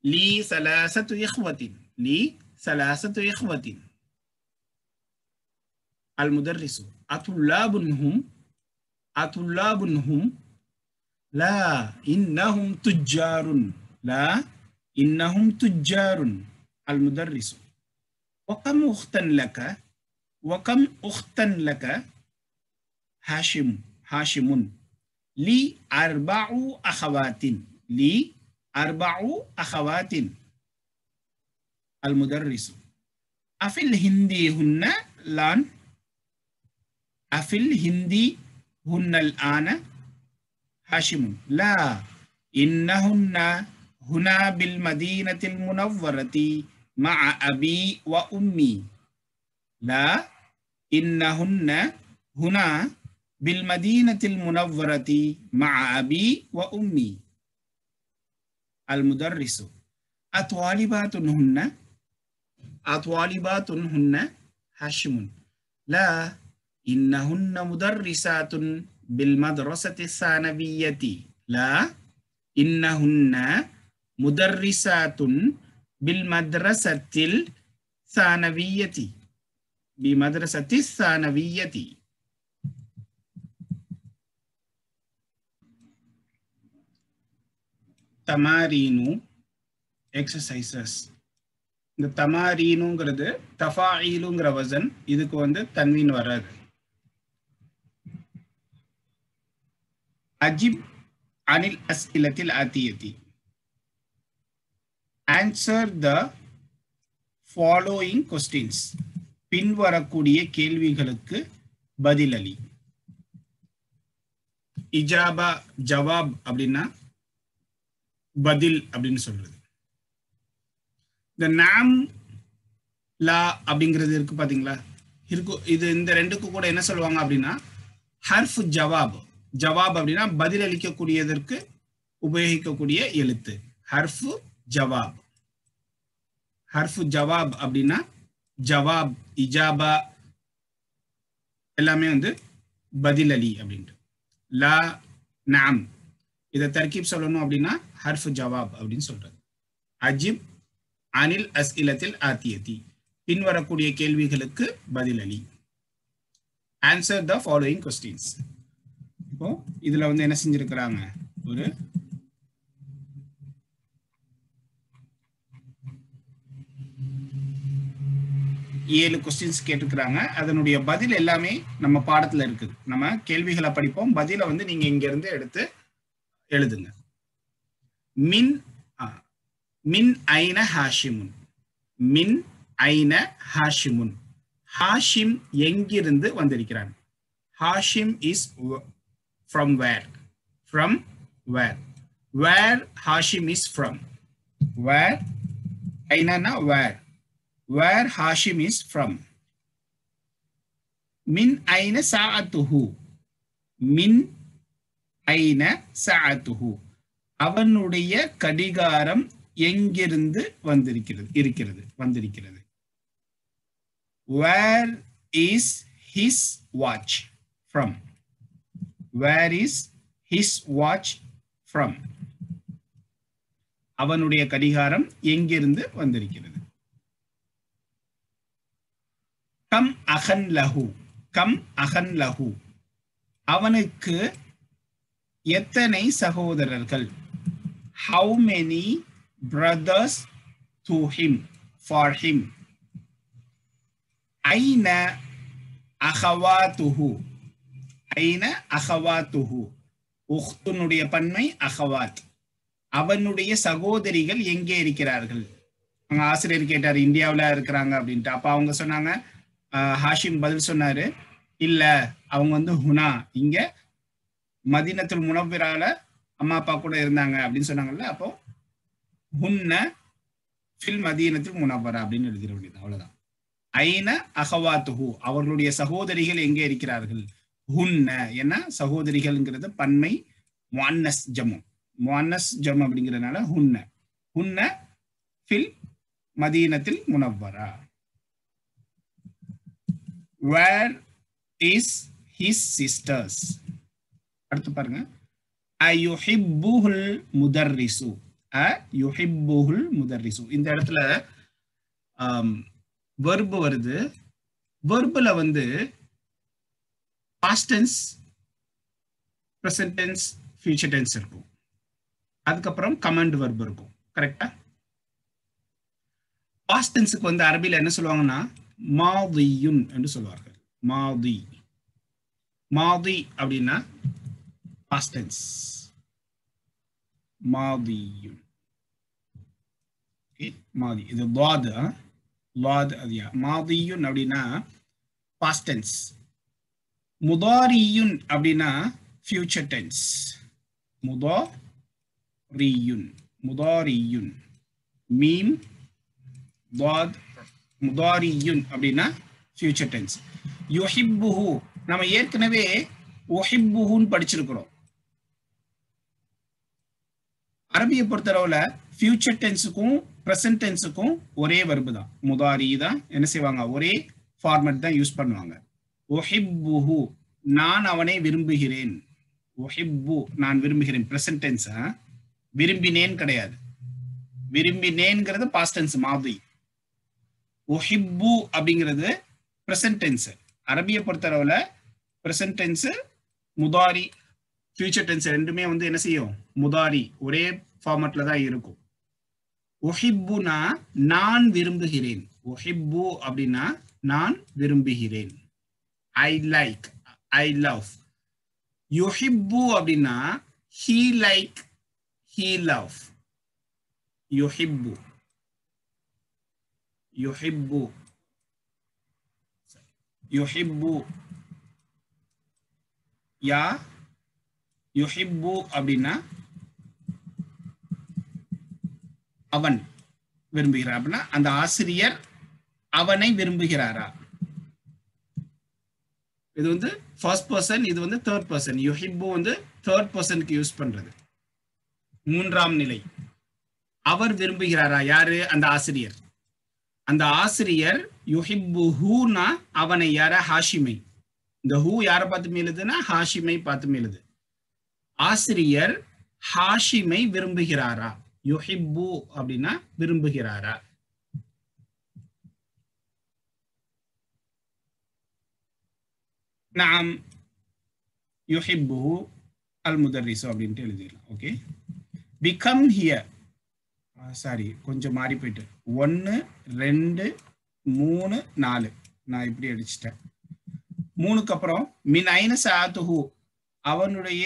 لي 3 إخوة. لي 3 إخوة. المدرس. أطلاب هم؟ أطلاب هم؟ لا إنهم تجار. لا إنهم تجار. المدرس. وكم أختا لك؟ وكم أختا لك؟ هاشم. هاشم. لي 4 أخوات. لي 4 أخوات. المدرس. أفي الهندي هن الآن؟ أفي الهندي هن الآن؟ هاشم. لا إنهن هنا بالمدينة المنورة مع أبي وأمي لا إنهن هنا بالمدينة المنورة مع أبي وأمي. المدرس أطالبات هن هاشم لا إنهن مدرسات بالمدرسة الثانوية لا إنهن مدرسات بالمدرسة الثانوية بمدرسة الثانوية. தமாரீனு எக்ஸசைசஸ். இந்த தமாரீனுங்கிறது தஃபாயிலுங்கிற வசன், இதுக்கு வந்து தன்வீன் வராது. அஜிப் அனில் அஸ்இலத்தில் ஆத்தியதி. Answer the following questions. பின்வரக்கூடிய கேள்விகளுக்கு பதிலளி. இஜாபா ஜவாப் அப்படின்னா பதில் அப்படின்னு சொல்றது. இந்த நாம் லா அப்படிங்கிறது இருக்கு பாத்தீங்களா, இருக்கு. இது இந்த ரெண்டுக்கு கூட என்ன சொல்லுவாங்க அப்படின்னா ஹர்ஃப் ஜவாப். ஜவாப் அப்படின்னா பதில் அளிக்கக்கூடியதற்கு உபயோகிக்கக்கூடிய எழுத்து. ஹர்ஃப் ஜவாப். ஹர்ஃப் ஜவாப் அப்படின்னா ஜவாப், இஜாபா எல்லாமே வந்து பதிலளி அப்படின்ட்டு. லா நாம் இதை தர்கீப் சொல்லணும் அப்படின்னா ஹர்ஃப் ஜவாப் அப்படின்னு சொல்றது. அஜிப் அனில் அஸ்இலத்தில் ஆத்தியதி, பின்வரக்கூடிய கேள்விகளுக்கு பதிலளி. Answer the following questions. இப்போ இதுல வந்து என்ன செஞ்சிருக்கிறாங்க, ஒரு 7 கொஸ்டின்ஸ் கேட்டுக்கிறாங்க. அதனுடைய பதில் எல்லாமே நம்ம பாடத்துல இருக்குது. நம்ம கேள்விகளை படிப்போம், பதில வந்து நீங்க இங்க இருந்து எடுத்து எழுதுங்க. மின் ஐன ஹாஷிமுன். மின் ஐன ஹாஷிமுன். ஹாஷிம் எங்கிருந்து வந்திருக்கிறான். Hashim is from where. From where. Where Hashim is from. Where Aina where. Where Hashim is from. Min aina sa'atuhu. Min aina sa'atuhu. அவனுடைய கடிகாரம் எங்கிருந்து வந்திருக்கிறது. Where is his watch from. Where is his watch from. அவனுடைய கடிகாரம் எங்கிருந்து வந்திருக்கிறது. Come அகன் லஹு. Come அகன் லஹு. அவனுக்கு எத்தனை சகோதரர்கள். How many brothers to him, for him. ஐன அகவாத்துஹு. ஐன அகவாத்துஹு. உஹ்துனுடைய பன்மை அகவாத். அவனுடைய சகோதரிகள் எங்கே இருக்கிறார்கள். அவங்க ஆசிரியர் கேட்டார் இந்தியாவில் இருக்கிறாங்க அப்படின்ட்டு. அப்ப அவங்க சொன்னாங்க, ஹாஷிம் பதில் சொன்னாரு, இல்ல அவங்க வந்து ஹுனா, இங்க மதீனத்துல் முனவ்விரால அம்மா அப்பா கூட இருந்தாங்க அப்படின்னு சொன்னாங்கல்ல. அப்போ ஹுன்ன ஃபில் மதீனத்துல் முனவ்வரா அப்படின்னு எழுதிட வேண்டியது, அவ்வளவுதான். ஐன அகவாத்துஹு. அவர்களுடைய சகோதரிகள் எங்கே இருக்கிறார்கள். ஹுன்ன என்ன சகோதரிகள்ங்கிறது பன்மை முஅன்னஸ் ஜமு. முஅன்னஸ் ஜமு அப்படிங்கிறதுனால ஹுன்ன. ஹுன்ன fill மதீனத்தில் முனவ்வரா. Where is his sisters. அடுத்து பாருங்க. அயுஹிப்புஹுல் முதர்ரிசு. அயுஹிப்புஹுல் முதர்ரிசு. இந்த இடத்துல வெர்ப் வருது. வெர்ப்ல வந்து past tense, present tense, future tense இருக்கும். அதுக்கப்புறம் கமாண்ட் வெர்ப் இருக்கும். கரெக்டா. பாஸ்ட் டென்ஸுக்கு வந்து அரபியில என்ன சொல்லுவாங்கன்னா மாதியுன் என்று சொல்வார்கள். மாதி. மாதி அப்படின்னா பாஸ்ட் டென்ஸ். மாதியுன். மாதி இது லாத். லாத் அது மாதியுன் அப்படின்னா பாஸ்ட் டென்ஸ். முதாரியுன் அப்படின்னா ஃபியூச்சர் டென்ஸ். முதாரியுன். முதாரியுன். மீம் முதாரியுன் அப்படின்னா ஃபியூச்சர் டென்ஸ். யுஹிப்புஹு நம்ம ஏற்கனவே உஹிப்புஹுன்னு படிச்சிருக்கிறோம். அரபியை பொறுத்தளவுல ஃபியூச்சர் டென்ஸுக்கும் பிரசன்ட் டென்ஸுக்கும் ஒரே வெர்பு தான். முதாரி தான் என்ன செய்வாங்க, ஒரே ஃபார்மேட் தான் யூஸ் பண்ணுவாங்க. உஹிப்புஹு நான் அவனை விரும்புகிறேன். உஹிப்பு நான் விரும்புகிறேன். Present tense. விரும்பினேன் கிடையாது. விரும்பினேன்ங்கிறது பாஸ்ட் டென்ஸ் மாதி. உஹிப்பு அப்படிங்கிறது பிரசன்ட் டென்ஸ். அரபியை பொறுத்தளவுல பிரசன்ட் டென்ஸ் முதாரி ஃபியூச்சர் டென்ஸ் ரெண்டுமே வந்து என்ன செய்யும், முதாரி ஒரே ஃபார்மேட்ல தான் இருக்கும். உஹிப்புனா நான் விரும்புகிறேன். உஹிப்பு அப்படின்னா நான் விரும்புகிறேன். I like, I love. யுஹிப்பு அப்படின்னா he like, he love. யுஹிப்பு யுஹிப்பு யுஹிப்பு யா யுஹிப்பு அப்படின்னா அவன் விரும்புகிறார். அப்படின்னா அந்த ஆசிரியர் அவனை விரும்புகிறாரா? இது வந்து ஃபர்ஸ்ட் பர்சன், இது வந்து தேர்ட் பர்சன். யுஹிப்பு வந்து தேர்ட் பர்சனுக்கு யூஸ் பண்றது, மூன்றாம் நிலை. அவர் விரும்புகிறாரா? யாரு? அந்த ஆசிரியர். அந்த ஆசிரியர் யுஹிப்புஹுனா அவனை, யார? ஹாஷிமை. இந்த ஹூ யாரை பார்த்து மேலுதுன்னா ஹாஷிமை பார்த்து மேலுது. ஆசிரியர் ஹாஷிமை விரும்புகிறாரா? யுஹிப்பு அப்படின்னா விரும்புகிறாரா? நாம் யுஹிப்புஹு அல் முதர்ரிஸ் அப்படின்ட்டு எழுதிடலாம். ஓகே. பிகம் ஹியர், சாரி கொஞ்சம் மாறி போயிட்டு 1 2 3 4 நான் இப்படி அடிச்சிட்டேன். 3க்கு அப்புறம் மின் ஐன சாத்துஹு அவனுடைய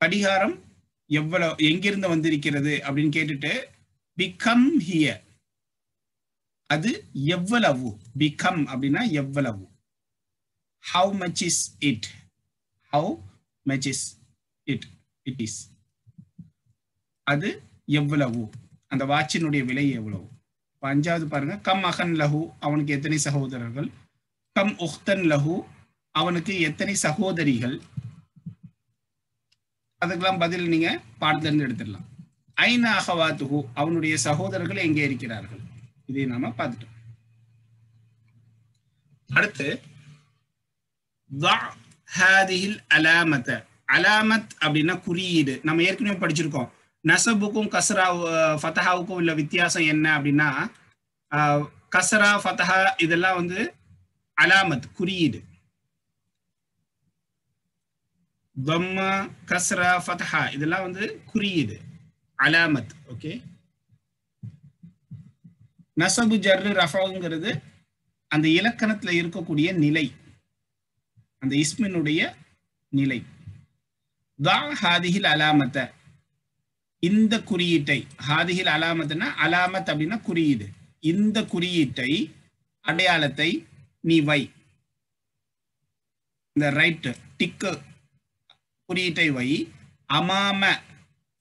கடிகாரம் எவ்வளவு, எங்கிருந்து வந்திருக்கிறது அப்படின்னு கேட்டுட்டு பிகம் ஹியர் அது எவ்வளவு. பிகம் அப்படின்னா எவ்வளவு. how much is it, how much is it, it is அது எவ்வளவு, அந்த வாட்சினுடைய விலை எவ்வளவு. 5வது பாருங்க, கம் அஹன் லஹு அவனுக்கு எத்தனை சகோதரர்கள். கம் உஹ்தன் லஹு அவனுக்கு எத்தனை சகோதரிகள். அதுக்கெல்லாம் பதில் நீங்க பாடத்துல இருந்து எடுத்துடலாம். ஐன அஹவாத்துஹு அவனுடைய சகோதரர்கள் எங்கே இருக்கிறார்கள். இதை நாம பார்த்துட்டோம். அடுத்து ஹாதிஹில் அலாமத. அலாமத் அப்படின்னா குறியீடு. நம்ம ஏற்கனவே படிச்சிருக்கோம். நசபுக்கும் கஸ்ரா ஃபதஹாவுக்கும் உள்ள வித்தியாசம் என்ன அப்படின்னா, கஸ்ரா ஃபதஹா இதெல்லாம் வந்து அலாமத் குறியீடு. தம்மா கஸ்ரா ஃபதஹா இதெல்லாம் வந்து குறியீடு, அலாமத். ஓகே. நசபு ஜர்ரு ரஃபாங்கிறது அந்த இலக்கணத்துல இருக்கக்கூடிய நிலை, அந்த இஸ்மினுடைய நிலை. தா ஹாதிஹில் அலாமத்த இந்த குறியீட்டை. ஹாதிஹில் அலாமத்னா அலாமத் அப்படின்னா குறியீடு. இந்த குறியீட்டை, அடையாளத்தை நீ வை. இந்த ரைட் டிக்கு குறியீட்டை வை. அமாம,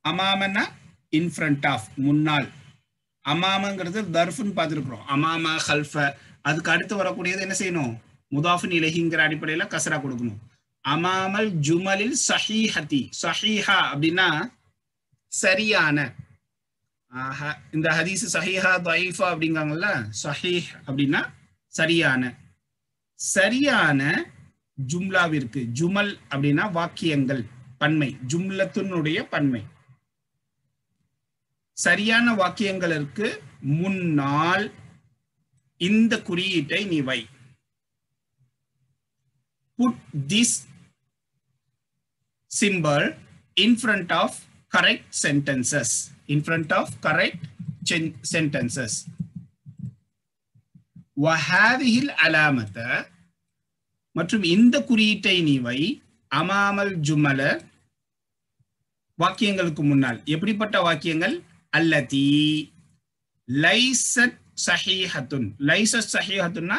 அமாமன்னா இன் ஃப்ரண்ட் ஆஃப், முன்னால். அமாமங்கிறது தர்ஃப்னு பார்த்துருக்குறோம். அமாம ஹல்ஃப. அதுக்கு அடுத்து வரக்கூடியது என்ன செய்யணும், முதாஃபின் இலைஹிங்கிற அடிப்படையில் கஸ்ரா கொடுக்கணும். அமாமல் ஜுமலில் சஹீஹதி. சஹீஹா அப்படின்னா சரியான. இந்த ஹதீஸ் சஹீஹா தஈஃபா அப்படிங்காங்கல்ல, சஹீஹ் அப்படின்னா சரியான. சரியான ஜும்லாவிற்கு, ஜுமல் அப்படின்னா வாக்கியங்கள், பன்மை, ஜும்லத்துனுடைய பன்மை. சரியான வாக்கியங்களுக்கு முன்னால் இந்த குறியீட்டை நீ வை. Put this symbol in front of correct sentences. In front of correct sentences. وهذه العلامة மற்றும் இந்த குறியீட்டை நீ வை. அமாமல் ஜுமல வாக்கியங்களுக்கு முன்னால். எப்படிப்பட்ட வாக்கியங்கள்? அல்லதி லைஸத் சஹீஹத்துன். லைஸத் சஹீஹத்துன்னா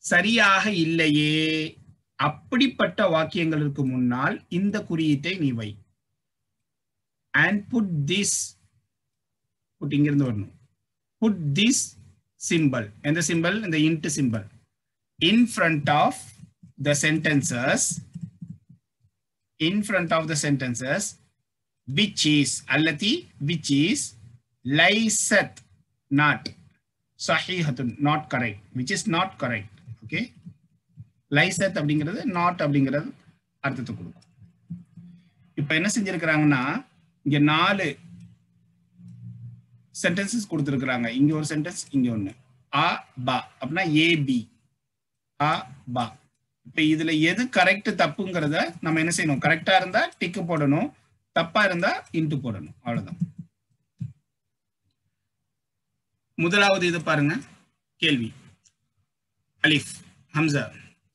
சரியாக இல்லையே. அப்படிப்பட்ட வாக்கியங்களுக்கு முன்னால் இந்த குறியீட்டை நீ வை. and put this, put இங்கிருந்து வரணும். put this symbol, and the symbol and the int symbol in front of the sentences, in front of the sentences which is allati, which is laysat, not sahihatun, not correct, which is not correct. Okay, laysat அப்படிங்கிறது not அப்படிங்கிறது அர்த்தத்தை கொடுக்கும். இப்போ என்ன செஞ்சிருக்கிறாங்கன்னா இங்க 4 sentences கொடுத்திருக்காங்க. இங்க ஒரு சென்டென்ஸ், இங்க ஒன்னு. அ ப அப்படினா ஏ பி, அ ப. இப்போ இதுல எது கரெக்ட் தப்புங்கிறத நம்ம என்ன செய்யணும்? கரெக்டா இருந்தா டிக் போடணும், தப்பா இருந்தா இன்டு போடணும். அவ்வளவுதான். முதலாவது இது பாருங்க, கேள்வி. அலிஃப் ஹம்சா.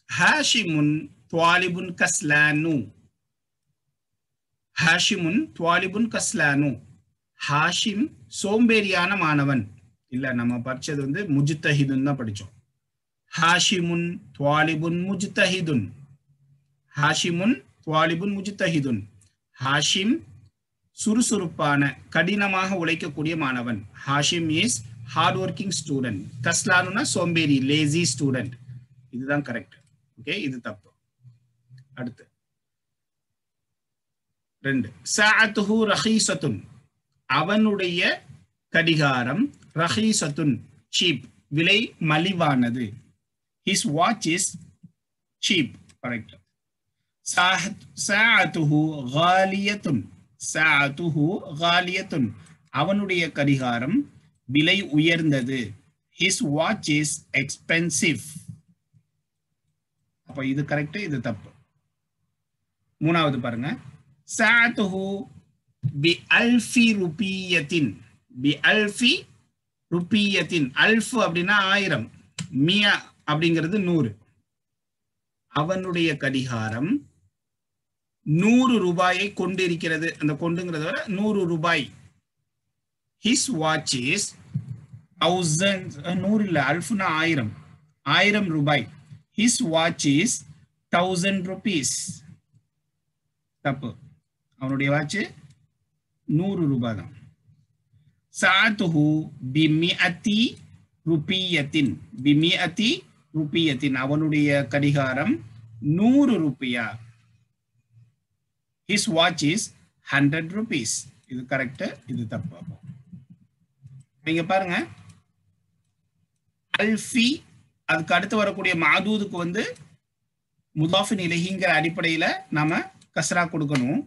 ஹாஷிமுன் துவாலிபுன் கஸ்லானு. ஹாஷிமுன் துவாலிபுன் கஸ்லானு. ஹாஷிம் சோம்பேறியான மாணவன். இல்ல, நம்ம படிச்சது வந்து முஜ்தஹிதுன் தான் படிச்சோம். ஹாஷிமுன் துவாலிபுன் முஜ்தஹிதுன். ஹாஷிமுன் துவாலிபுன் முஜ்தஹிதுன். ஹாஷிம் சுறுசுறுப்பான, கடினமாக உழைக்கக்கூடிய மாணவன். Hashim is hard working student. கஸ்லானுனா சோம்பேறி, லேசி ஸ்டூடெண்ட். இதுதான் கரெக்ட். ஓகே, இது தப்பு. அடுத்து 2. சாஅத்துஹு ரஹீஸத்துன். அவனுடைய கடிகாரம் ரஹீஸத்துன், சீப், விலை மலிவானது. His watch is cheap. Correct. சாஅத்துஹு காலியத்துன். சாஅத்துஹு காலியத்துன். அவனுடைய கடிகாரம் விலை உயர்ந்தது. His watch is expensive. அப்ப இது கரெக்ட், இது தப்பு. 3வது பாருங்க. சாஅத்துஹு பி அல்ஃபி ருபியத்தின். பி அல்ஃபி ருபியத்தின். அல்ஃப் அப்படின்னா 1000, மியா அப்படிங்கிறது 100. அவனுடைய கடிகாரம் 100 ரூபாயை கொண்டிருக்கிறது. அந்த கொண்டுங்கிறத விட 100 ரூபாய். His watch is 1000. 100 இல்ல, அல்ஃப்னா 1000. 1000 ரூபாய். His watch is 1000 rupees. தப்பு. அவனுடைய வாட்ச் 100 ரூபாய் தான். சாஅத்துஹு பிமிஅத்தி ருபியத்தின். பிமிஅத்தி ருபியத்தின். அவனுடைய கடிகாரம் 100 ரூபாயா. His watch is 100 rupees. இது கரெக்ட், இது தப்பு. நீங்க பாருங்க, அல்ஃபி அதுக்கு அடுத்து வரக்கூடிய மாதூதுக்கு வந்து முதாஃபின் இலைஹிங்கிற அடிப்படையில நாம கஸ்ரா கொடுக்கணும்.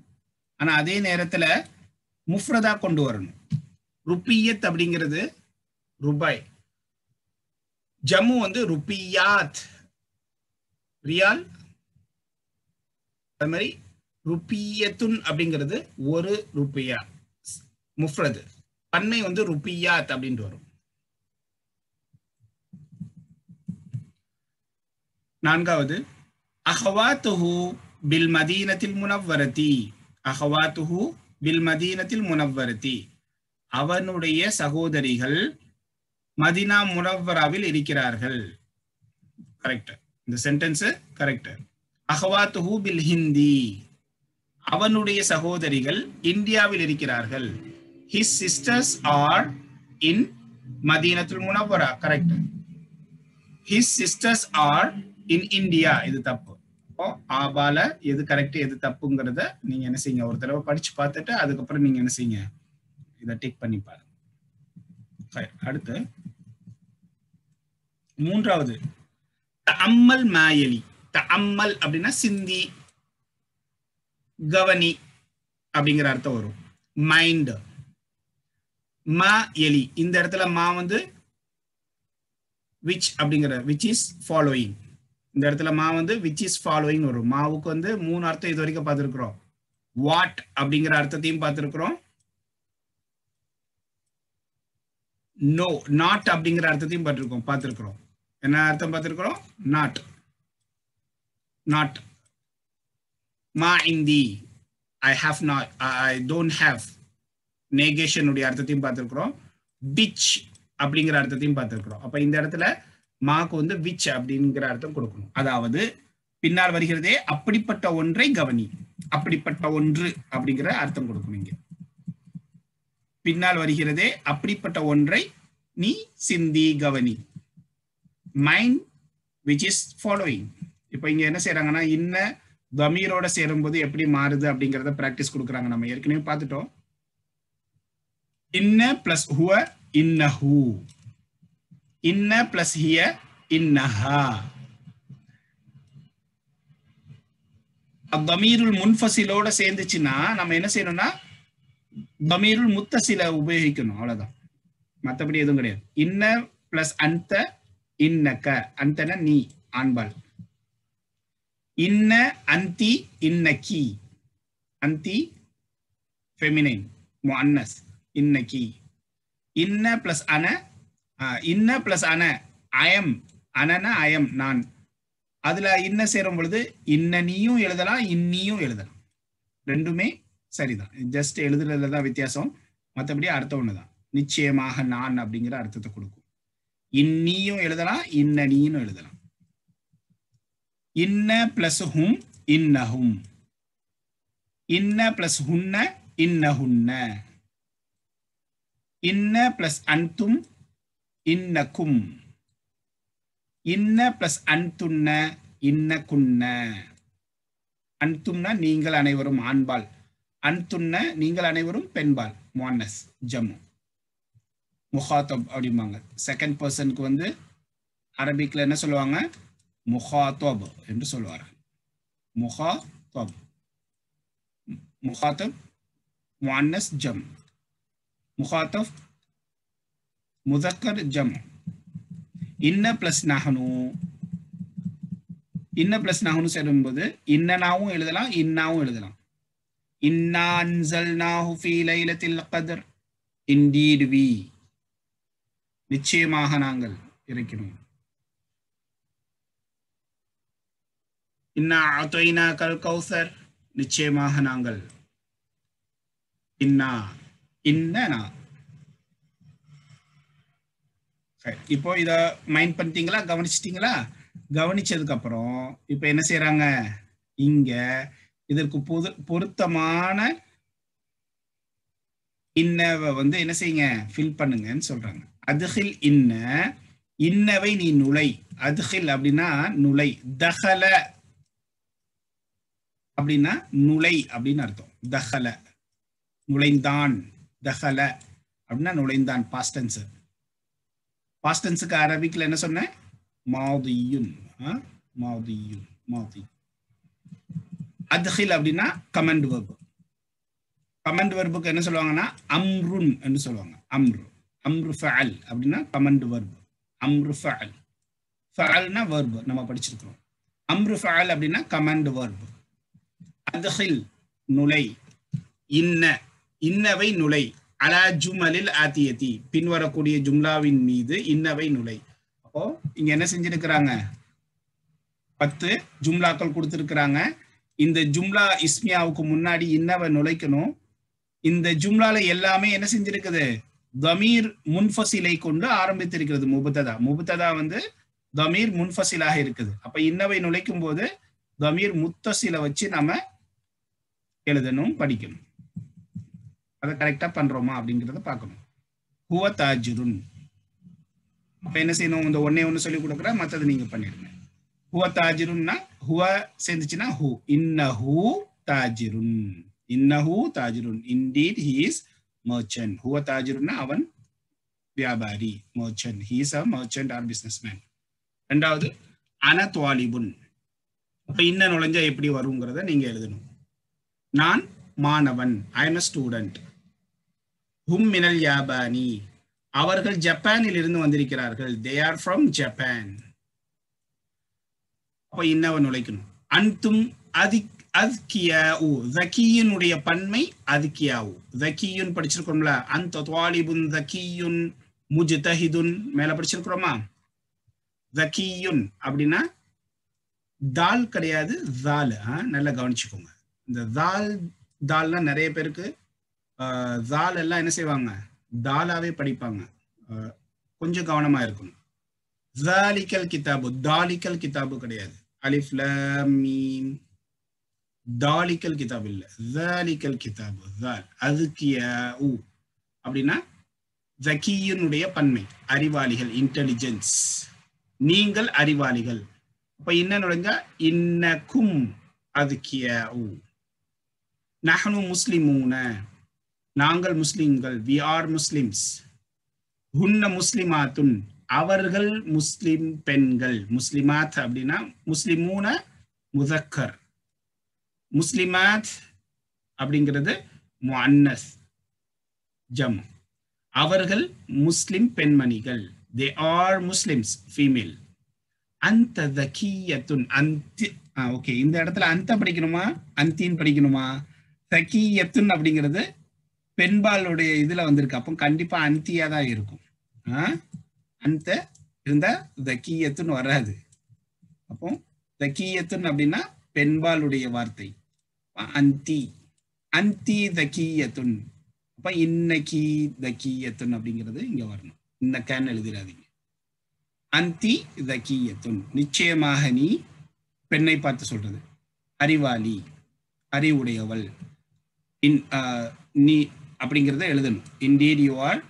ஆனா அதே நேரத்துல முஃப்ரதா கொண்டு வரணும். ருபியத் அப்படிங்கிறது ரூபாய். ஜம்மு வந்து ருபியாத், ரியால். அது மாதிரி ருபியத்துன் அப்படிங்கிறது 1 ரூபியா, முஃப்ரது. பன்மை வந்து ருபியாத் அப்படின்ட்டு வரும். 4வது அஹ்வாத்துஹு பில் மதீனத்தில் முனவ்வரதி. அஹ்வாத்துஹு பில் மதீனத்தில் முனவ்வரதி. அவனுடைய சகோதரிகள் மதீனா முனவ்வராவில் இருக்கிறார்கள். கரெக்ட். இந்த சென்டென்ஸ் கரெக்ட். அஹ்வாத்துஹு பில் ஹிந்தி. அவனுடைய சகோதரிகள் இந்தியாவில் இருக்கிறார்கள். His sisters are in மதீனத்துல் முனவ்வரா. Correct. His sisters are in India. இது தப்பு. ஆபால எது கரெக்ட் எது தப்புங்கிறத நீங்க என்ன செய்யுங்க, ஒரு தடவை படிச்சு பார்த்துட்டு அதுக்கப்புறம் நீங்க என்ன செய்யுங்க, இதை டிக் பண்ணி பாருங்க. அடுத்து 3வது தஅம்மல் மாயலி. தஅம்மல் அப்படின்னா சிந்தி, கவனி அப்படிங்கிற அர்த்தம் வரும். மைண்ட். மா எலி. இந்த இடத்துல மா வந்து which அப்படிங்கிற which is following. இந்த இடத்துல மா வந்து which is following வரும். மாவுக்கு வந்து 3 அர்த்தம் இது வரைக்கும் பார்த்திருக்கிறோம். வாட் அப்படிங்கிற அர்த்தத்தையும் பார்த்திருக்கிறோம். நோ, நாட் அப்படிங்கிற அர்த்தத்தையும் பார்த்திருக்கிறோம். என்ன அர்த்தம் பார்த்திருக்கிறோம்? நாட். நாட். மா இந்தி, I have not, I don't have. Negation உடைய அர்த்தத்தையும் பார்த்திருக்கிறோம். விச் அப்படிங்கிற அர்த்தத்தையும் பார்த்திருக்கிறோம். அப்ப இந்த இடத்துல மாக்கு வந்து விச் அப்படிங்கிற அர்த்தம் கொடுக்கணும். அதாவது பின்னால் வருகிறதே அப்படிப்பட்ட ஒன்றை கவனி, அப்படிப்பட்ட ஒன்று அப்படிங்கிற அர்த்தம் கொடுக்கணும். இங்க பின்னால் வருகிறதே அப்படிப்பட்ட ஒன்றை நீ சிந்தி கவனி. Mind which is following. இப்போ இங்க என்ன செய்யறாங்கன்னா இன்ன தமீரோட சேரும்போது எப்படி மாறுது அப்படிங்கறத பிராக்டிஸ் கொடுக்குறாங்க. நம்ம ஏற்கனவே பார்த்துட்டோம். இன்ன பிளஸ் ஹுவ இன்னஹு, இன்ன பிளஸ் ஹிய இன்னஹா. தமீருல் முன்ஃபசிலோட சேர்ந்துச்சுன்னா நம்ம என்ன செய்யணும்னா தமீருல் முத்தசில உபயோகிக்கணும், அவ்வளவுதான். மற்றபடி எதுவும் கிடையாது. இன்ன பிளஸ் அந்த இன்னக்க, அந்தன நீ ஆண்பால். இன்ன அந்தி இன்னக்கி, அந்தி ஃபெமினைன் முஅன்னஸ் இன்னக்கி. இன்ன பிளஸ் அன, இன்ன பிளஸ் அன அயம், அனன அயம் நான். அதுல இன்ன சேரும் பொழுது இன்ன நீயும் எழுதலாம் இன்னியும் எழுதலாம், ரெண்டுமே சரிதான். ஜஸ்ட் எழுதுறதுல தான் வித்தியாசம், மற்றபடி அர்த்தம் ஒண்ணுதான். நிச்சயமாக நான் அப்படிங்கிற அர்த்தத்தை கொடுக்கும். இன்னியும் எழுதலாம் இன்ன நீயும் எழுதலாம். இன்ன பிளஸ் ஹும் இன்னஹும், இன்ன பிளஸ் ஹுன்ன இன்னஹுன்ன, இன்ன பிளஸ் அன்தும் இன்னக்கும், இன்ன பிளஸ் அன்துன்ன இன்னகுன்ன. அன்தும்னா நீங்கள் அனைவரும் ஆண்பால், அன்துன்ன நீங்கள் அனைவரும் பெண்பால் முஅன்னஸ் ஜம்மு. முஹாத்தப் அப்படிம்பாங்க. செகண்ட் பர்சனுக்கு வந்து அரபிக்ல என்ன சொல்லுவாங்க, முஹாத்தப் என்று சொல்லுவார்கள். முஹாத்தப், முஹாத்தப் முஅன்னஸ் ஜம், முஹாத்தப் முதக்கர் ஜம். இன்ன பிளஸ் நஹனு, இன்ன பிளஸ் நஹனு சேரும்போது இன்னனாவும் எழுதலாம் இன்னாவும் எழுதலாம். இன்னா அன்ஸல்நாஹு ஃபீ லைலத்தில் கத்ர், இன்டீட் வி, நிச்சயமாக நாங்கள் இருக்கிறோம். இன்னா அதைனாக்கல் கௌசர், நிச்சயமாக நாங்கள். இன்னா இன்னனா. இப்போ இத மைண்ட் பண்ணிட்டீங்களா, கவனிச்சிட்டீங்களா? கவனிச்சதுக்கு அப்புறம் இப்ப என்ன செய்யறாங்க, இங்க இதற்கு பொருத்தமான இன்னவை வந்து என்ன செய்யுங்க, ஃபில் பண்ணுங்கன்னு சொல்றாங்க. அதுகில் இன்ன, இன்னவை நீ நுழை. அதுகில் அப்படின்னா நுழை. தஹல அப்படின்னா நுழை அப்படின்னு அர்த்தம். தஹல நுழைந்தான், தஹல அப்படின்னா நுழைந்தான். பாஸ்டன்ஸ், பாஸ்டன்ஸுக்கு அரபிக்ல என்ன சொன்ன, மாதியுன், மாதியுன், மாதி. அதுகில் அப்படின்னா கமெண்ட் வெர்ப். கமெண்ட் வெர்புக்கு என்ன சொல்லுவாங்கன்னா அம்ருன் என்று சொல்லுவாங்க. அம்ரு, அம்ரு ஃபஅல் அப்படின்னா கமெண்ட் வெர்ப். அம்ரு ஃபஅல், ஃபஅல்னா வெர்ப் நம்ம படிச்சிருக்கிறோம். அம்ரு ஃபஅல் அப்படின்னா கமெண்ட் வெர்ப். அதுகில் நுழை, இன்ன இன்னவை நுழை. அலா ஜுமலில் ஆத்தியதி, பின்வரக்கூடிய ஜும்லாவின் மீது இன்னவை நுழை. அப்போ இங்க என்ன செஞ்சிருக்கிறாங்க, 10 ஜும்லாக்கள் கொடுத்திருக்கிறாங்க. இந்த ஜும்லா இஸ்மியாவுக்கு முன்னாடி இன்னவை நுழைக்கணும். இந்த ஜும்லால எல்லாமே என்ன செஞ்சிருக்குது, தமீர் முன்ஃபசிலை கொண்டு ஆரம்பித்திருக்கிறது. முபத்ததா, முபத்ததா வந்து தமீர் முன்ஃபசிலாக இருக்குது. அப்ப இன்னவை நுழைக்கும் போது தமீர் முத்தசில வச்சு நாம எழுதணும், படிக்கணும். அதை கரெக்டா பண்றோமா அப்படிங்கிறத பார்க்கணும். ஹுவ தாஜிருன். அப்ப என்ன செய்யணும், இந்த ஒன்னே ஒண்ணு சொல்லி கொடுக்குற, மற்றது நீங்க பண்ணிடுங்க. ஹுவ தாஜிருன்னா ஹுவ சேர்ந்துச்சுன்னா ஹூ. இன்னஹு தாஜிருன், இன்னஹு தாஜிருன், இன்டீட் ஹி இஸ் மர்ச்சன்ட். ஹுவ தாஜிருன்னா அவன் வியாபாரி, merchant. He is a merchant or businessman. ரெண்டாவது அன துவாலிபுன். அப்ப இன்ன நுழைஞ்சா எப்படி வருங்கிறத நீங்க எழுதணும். நான் மாணவன், ஐ எம் a ஸ்டூடெண்ட். ஹும் மினல் யாபானி, அவர்கள் ஜப்பானில் இருந்து வந்திருக்கிறார்கள். They are from Japan. அப்ப இன்னவன் நுழைக்கணும். அன்தும் அத்கியாஉ, ஜக்கியினுடைய பன்மை அத்கியாஉ. ஜக்கியுன் படிச்சிருக்கோம்ல, அந்த துவாலிபுன் ஜக்கியுன் முஜ்தஹிதுன் மேல படிச்சிருக்கிறோமா. ஜக்கியுன் அப்படின்னா தால் கிடையாது, ஜால். நல்லா கவனிச்சுக்கோங்க. இந்த தால், தால்னா நிறைய பேருக்கு தால் எல்லாம் என்ன செய்வாங்க, தாலாவே படிப்பாங்க. கொஞ்சம் கவனமா இருக்கணும். ஜாலிக்கல் கிதாபு, தாலிக்கல் கிதாபு கிடையாது. அலிஃப் லாம் மீம், தாலிக்கல் கிதாபு இல்ல, ஜாலிக்கல் கிதாபு. ஜால் அதுக்கியாஉ அப்படின்னா ஜக்கியினுடைய பன்மை அறிவாளிகள், இன்டெலிஜென்ஸ். நீங்கள் அறிவாளிகள். அப்ப இன்ன நுழைஞ்சா இன்னக்கும் அதுக்கியு. நஹ்னு முஸ்லிமூன, நாங்கள் முஸ்லிம்கள், வி ஆர் முஸ்லிம்ஸ். ஹுன்ன முஸ்லிமாத்துன், அவர்கள் முஸ்லிம் பெண்கள். முஸ்லிமாத் அப்படின்னா முஸ்லிமூன முதக்கர், முஸ்லிமாத் அப்படிங்கிறது முஅன்னஸ் ஜம். அவர்கள் முஸ்லிம் பெண்மணிகள். they are muslims female. அந்த தக்கியத்துன், அந்தி. ஓகே, இந்த இடத்துல அந்த படிக்கணுமா அந்தின்னு படிக்கணுமா? தக்கியத்துன் அப்படிங்கிறது பெண்பாலுடைய இதுல வந்திருக்கு, அப்போ கண்டிப்பா அந்தியா தான் இருக்கும். அந்த இருந்தா தக்கியத்துன்னு வராது. அப்போ தக்கியத்துன் அப்படின்னா பெண்பாலுடைய வார்த்தை. அந்தி, அந்தி தக்கியத்துன். அப்ப இன்னக்கி தக்கியத்துன் அப்படிங்கிறது இங்க வரணும். இன்னக்கான்னு எழுதிடாதீங்க. அந்தி தக்கியத்துன், நிச்சயமாக நீ, பெண்ணை பார்த்து சொல்றது, அறிவாளி, அறிவுடையவள். நீ அப்படிங்கிறத எழுதணும். Indeed you are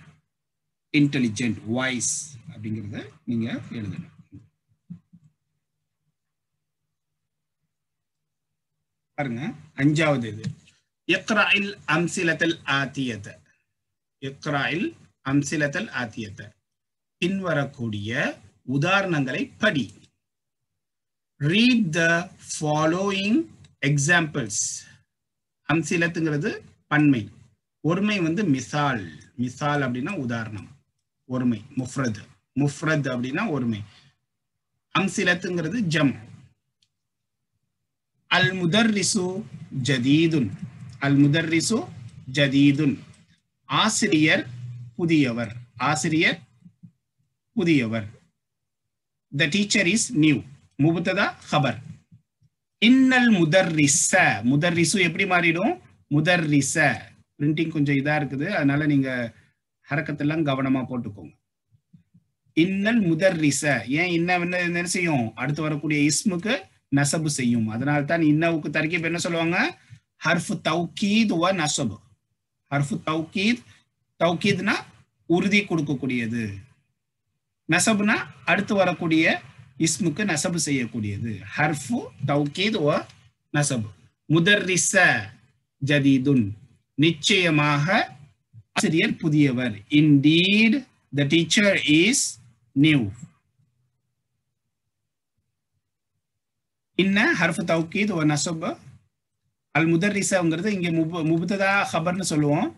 intelligent, voice அப்படிங்கிறத நீங்க எழுதணும். பாருங்க, அஞ்சாவது இது இக்ராஇல் அம்சிலத்தல் ஆத்தியத. இக்ராஇல் அம்சிலத்தல் ஆத்தியத, பின்வரக்கூடிய உதாரணங்களை படி. Read the following examples. அம்சிலத்துங்கிறது பன்மை, ஒருமை வந்து மிசால். மிசால் அப்படின்னா உதாரணம், ஒருமை. முஃப்ரத், முஃப்ரத் அப்படின்னா ஒருமை. அம்சிலத்துங்கிறது ஜம். அல் முதர்ரிசு ஜதீதுன், அல் முதர்ரிசு ஜதீதுன், ஆசிரியர் புதியவர், ஆசிரியர் புதியவர். the teacher is new, முபத்ததா கபர். இன்னல் முதர்ரிஸ, முதர்ரிசு எப்படி மாறிடும்? முதர்ரிஸ. பிரிண்டிங் கொஞ்சம் இதா இருக்குது, அதனால நீங்க ஹரக்கத்தெல்லாம் கவனமா போட்டுக்கோங்க. இன்னல் முதர்ரிஸ, ஏன் இன்ன என்ன செய்யும்? அடுத்து வரக்கூடிய இஸ்முக்கு நசபு செய்யும். அதனால தான் இன்னவுக்கு தர்கீப் என்ன சொல்லுவாங்க? ஹர்ஃபு தௌகீத் வ நஸப். ஹர்ஃபு தௌகீத், தௌகீத்னா உறுதி கொடுக்கக்கூடியது, நஸப்னா அடுத்து வரக்கூடிய இஸ்முக்கு நஸபு செய்யக்கூடியது. ஹர்ஃபு தௌகீத் வ நஸப். முதர்ரிஸ ஜதீதுன், நிச்சயமாக ஆசிரியர் புதியவர். indeed the teacher is new. இன்ன ஹர்ஃபு தௌகீத் வ நஸப். அல் முதர்ரிஸங்கிறது இங்க முபத்ததா கபர்னு சொல்லுவோம்.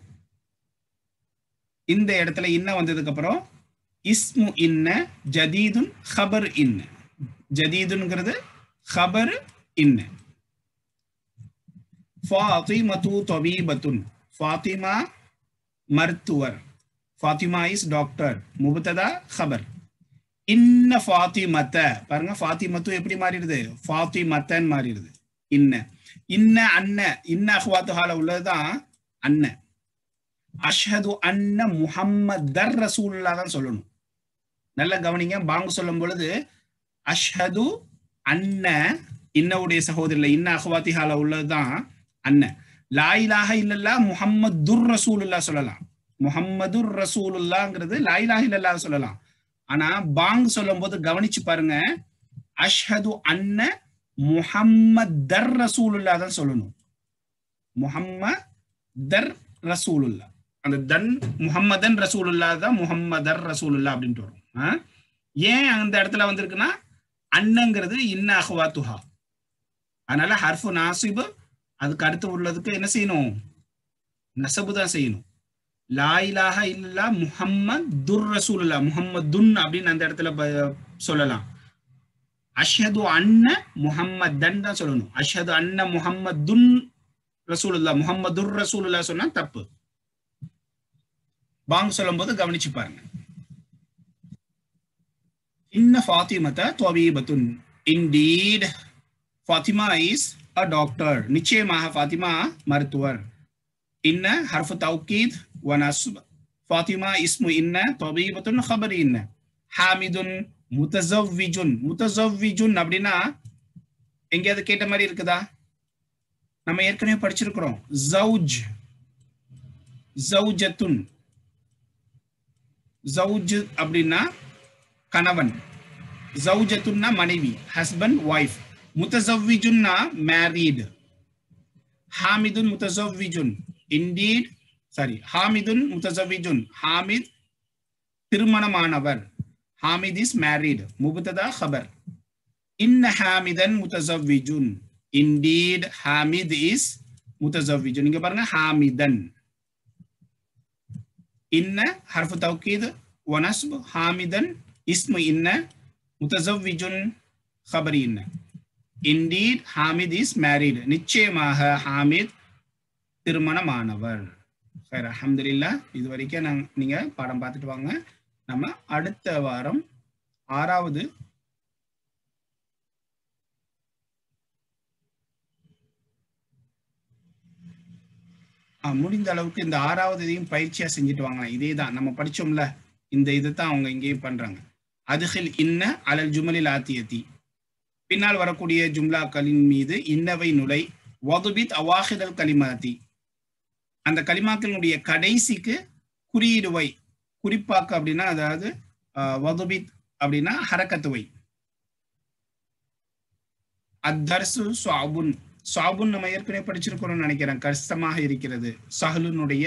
இந்த இடத்துல இன்ன வந்ததுக்கு அப்புறம் இஸ்மு இன்ன ஜதீதுன் கபர் இன்ன. ஜதீதுன்ங்கிறது கபர் இன்ன. ஃபாத்திமத்து தபீபத்துன், ஃபாத்திமா மருத்துவர். ஃபாத்திமா இஸ் டாக்டர், முபத்ததா கபர். இன்ன ஃபாத்திமத்த, பாருங்க ஃபாத்திமத்து எப்படி மாறிடுது? ஃபாத்திமத்தன் மாறிடுது. இன்ன, இன்ன அன்ன, இன்ன அஹ்வாத்துஹால உள்ளதுதான் அன்ன. அஷ்ஹது அன்ன முஹம்மதர் ரசூலுல்லாஹ் தான் சொல்லணும். நல்லா கவனிங்க, பாங்கு சொல்லும் பொழுது அஷ்ஹது அன்ன, இன்னவுடைய சகோதரில் இன்ன அஹ்வாத்திஹால உள்ளதுதான் அன்ன. லா இலாஹ இல்லல்லாஹ் முஹம்மதுர் ரசூலுல்லாஹ் சொல்லலாம். முஹம்மதுர் ரசூலுல்லாஹ்ங்கிறது லா இலாஹ இல்லல்லாஹ் சொல்லலாம். ஆனா பாங்கு சொல்லும் போது கவனிச்சு பாருங்க, அஷ்ஹது அன்ன முஹம்மதர் ரசூலுல்லாஹ் தான் சொல்லணும். முஹம்மதர் ரசூலுல்லாஹ், அந்த தன் முஹம்மதன் ரசூலுல்லாஹ் தான் முஹம்மதர் ரசூலுல்லாஹ் அப்படின்ட்டு வரும். ஏன் அந்த இடத்துல வந்திருக்குன்னா அன்னங்கிறது இன்ன அஹ்வாத்துஹா, அதனால ஹர்ஃபு நாசிபு அதுக்கு அடுத்து உள்ளதுக்கு என்ன செய்யணும்? நசபு தான் செய்யணும். லா இலாஹ இல்லல்லாஹ் முஹம்மதுர் ரசூலுல்லாஹ், முஹம்மதுன் அப்படின்னு அந்த இடத்துல சொல்லலாம். அஷ்ஹது அன்ன முஹம்மதன் தான் சொல்லணும். அஷ்ஹது அன்ன முஹம்மதுன் ரசூலுல்லாஹ், முஹம்மதுர் ரசூலுல்லாஹ் சொன்னா தப்பு. பாங் சொல்லும் போது கவனிச்சு பாருங்க. இன்ன ஃபாத்திமத தபீபத்துன், indeed Fatima is a doctor, நிச்சயமாக ஃபாத்திமா மருத்துவர். இன்ன ஹர்ஃபு தௌகீத் வ நஸ்ப். ஃபாத்திமா இஸ்மு இன்ன, தபீபத்துன் கபர் இன்ன. ஹாமிதுன் முத்தஸவ்விஜுன், முத்தஸவ்விஜுன் அப்படின்னா எங்கேயாவது கேட்ட மாதிரி இருக்குதா? நம்ம ஏற்கனவே படிச்சிருக்கிறோம். ஜவுஜ், ஜவுஜத்துன், ஜவுஜ் அப்படின்னா கணவன், ஜவுஜத்துன்னா மனைவி, ஹஸ்பண்ட் ஒய்ஃப். முத்தஸவ்விஜுன்னா மேரீட். ஹாமிதுன் முத்தஸவ்விஜுன், இண்டீட் சாரி ஹாமிதுன் முத்தஸவ்விஜுன், ஹாமித் திருமணமானவர். Hamid is married. முபத்ததா கபர். இன்ன ஹாமிதன் முத்தஸவ்விஜுன், இண்டீட் ஹாமித் இஸ் முத்தஸவ்விஜுன். இங்க பாருங்க ஹாமிதன். இன்ன ஹர்ஃபு தௌகீத் வ நஸ்ப், ஹாமிதன் இஸ்மு இன்ன, முத்தஸவ்விஜுன் கபர் இன்ன. இண்டீட் ஹாமித் இஸ் மேரீட், நிச்சயமாக ஹாமித் திருமணமானவர். சரி, அல்ஹம்துலில்லாஹ். இது வரைக்கும் நீங்க பாடம் பார்த்துட்டு வாங்க. நம்ம அடுத்த வாரம் 6வது முடிந்த அளவுக்கு இந்த 6வது இதையும் பயிற்சியா செஞ்சுட்டு வாங்க. இதே தான் நம்ம படிச்சோம்ல, இந்த இதைத்தான் அவங்க இங்கேயும் பண்றாங்க. அதுகில் இன்ன அலல் ஜுமலில் ஆத்தியத்தி, பின்னால் வரக்கூடிய ஜும்லாக்களின் மீது இன்னவை நுழை. வதுபித் அவாஹிதல் கலிமாத்தி, அந்த கலிமாக்களினுடைய கடைசிக்கு குறியீடுவை, குறிப்பாக்க அப்படின்னா, அதாவது வதுபித் அப்படின்னா ஹரக்கத்துவை. அத்தர்சு சுஅபுன், சுஅபுன் நம்ம ஏற்கனவே படிச்சிருக்கிறோம்னு நினைக்கிறேன், கஷ்டமாக இருக்கிறது. சஹலுனுடைய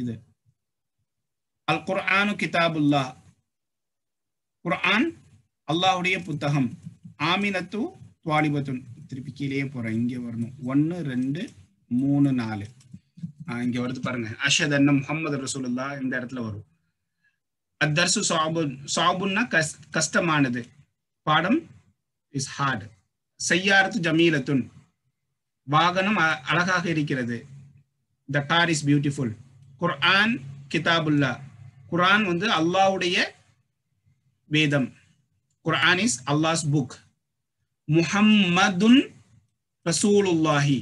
இது. அல் குர்ஆனு கிதாபுல்லாஹ், குர்ஆன் அல்லாஹ்வுடைய புத்தகம். ஆமினத்து துவாலிபத்துன், திருப்பி கீழே போறேன், இங்கே வரணும். 1 2 3 4 இங்க வருது பாருங்க. அஷ்ஹது அன்ன முஹம்மது ரசூலுல்லாஹ் இந்த இடத்துல வரும். அத்தர்சு சுஅபுன், சுஅபுன்னா கஷ்டமானது, பாடம் இஸ் ஹார்ட். சய்யாரத்து ஜமீலத்துன், வாகனம் அழகாக இருக்கிறது. The car is beautiful. குர்ஆன் கிதாபுல்லா, குர்ஆன் வந்து அல்லாஹ்வுடைய வேதம். குர்ஆன் இஸ் அல்லாஹ்ஸ் புக். முஹம்மதுன் ரசூலுல்லாஹி,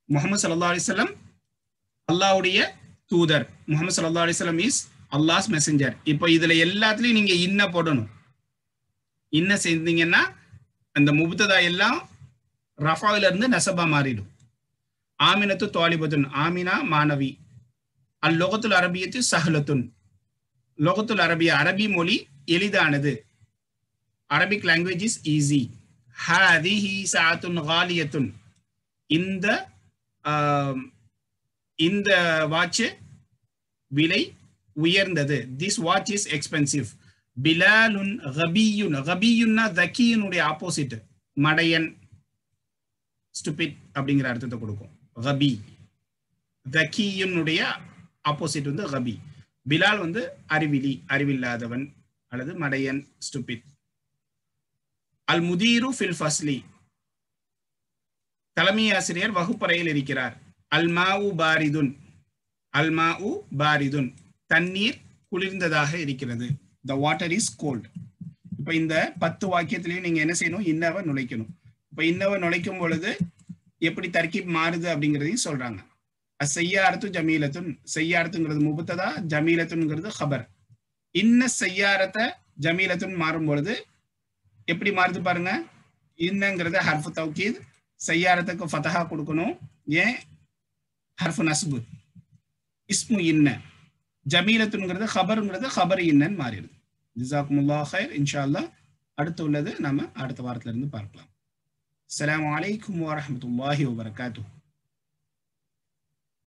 முஹம்மது ஸல்லல்லாஹு அலைஹி வஸல்லம் அல்லாஹ்வுடைய தூதர். முஹம்மது ஸல்லல்லாஹு அலைஹி வஸல்லம் இஸ் அல்லாஹ்ஸ் மெசஞ்சர். இப்போ இதுல எல்லாத்துலயும் நீங்க இன்ன போடணும். இன்ன செஞ்சீங்கன்னா அந்த முபத்ததா எல்லாம் ரஃபாவில இருந்து நசபா மாறிடும். ஆமினத்து துவாலிபத்துன், ஆமினா மாணவி. அல் லொகத்துல் அரபியத்து சஹலத்துன், லொகத்துல் அரபியா அரபி மொழி எளிதானது. Arabic language is easy. ஹாதிஹி சஅத்துன் காலியத்துன், இந்த வாட்ச் விலை உயர்ந்தது. This watch is expensive. பிலாலுன் கபியுன், கபியுன்னா தக்கியினுடைய ஆப்போசிட், மடையன், ஸ்டூபிட் அப்படிங்கிற அர்த்தத்தை கொடுக்கும். கபி, தக்கியினுடைய ஆப்போசிட் வந்து கபி. பிலால் வந்து அறிவிலி, அறிவில்லாதவன் அல்லது மடையன், ஸ்டூபிட். அல் முதீரு ஃபில் ஃபஸ்லி, தலைமை ஆசிரியர் வகுப்பறையில் இருக்கிறார். அல் மாஉ பாரிதுன், அல் மாஉ பாரிதுன், தண்ணீர் குளிர்ந்ததாக இருக்கிறது. The water is cold. இப்போ இந்த 10 வாக்கியத்திலையும் நீங்க என்ன செய்யணும்? இன்னவ நுழைக்கணும். இப்போ இன்னவ நுழைக்கும் பொழுது எப்படி தர்கீப் மாறுது அப்படிங்கிறதையும் சொல்றாங்க. அஸ்ஸய்யாரத்து ஜமீலத்துன், செய்யாரத்துங்கிறது முபத்ததா, ஜமீலத்துங்கிறது ஹபர். இன்ன செய்யாரத்தை ஜமீலத்துன் மாறும் பொழுது எப்படி மாறுது பாருங்க. இன்னங்கிறது ஹர்ஃபு தௌகீத், செய்யாரத்துக்கு ஃபதஹா கொடுக்கணும். ஏன்? ஹர்ஃபு நஸ்பு. இஸ்மு இன்ன. ஜமீலத்துங்கிறது ஹபருங்கிறது ஹபர் இன்னன்னு மாறிடுது. ஜஸாக்குமுல்லாஹ் ஹைர். இன்ஷா அல்லாஹ் அடுத்து உள்ளது நம்ம அடுத்த வாரத்துல இருந்து பார்க்கலாம். அஸ்ஸலாமு அலைக்கும் வரஹ்மத்துல்லாஹி வபரகாத்துஹு.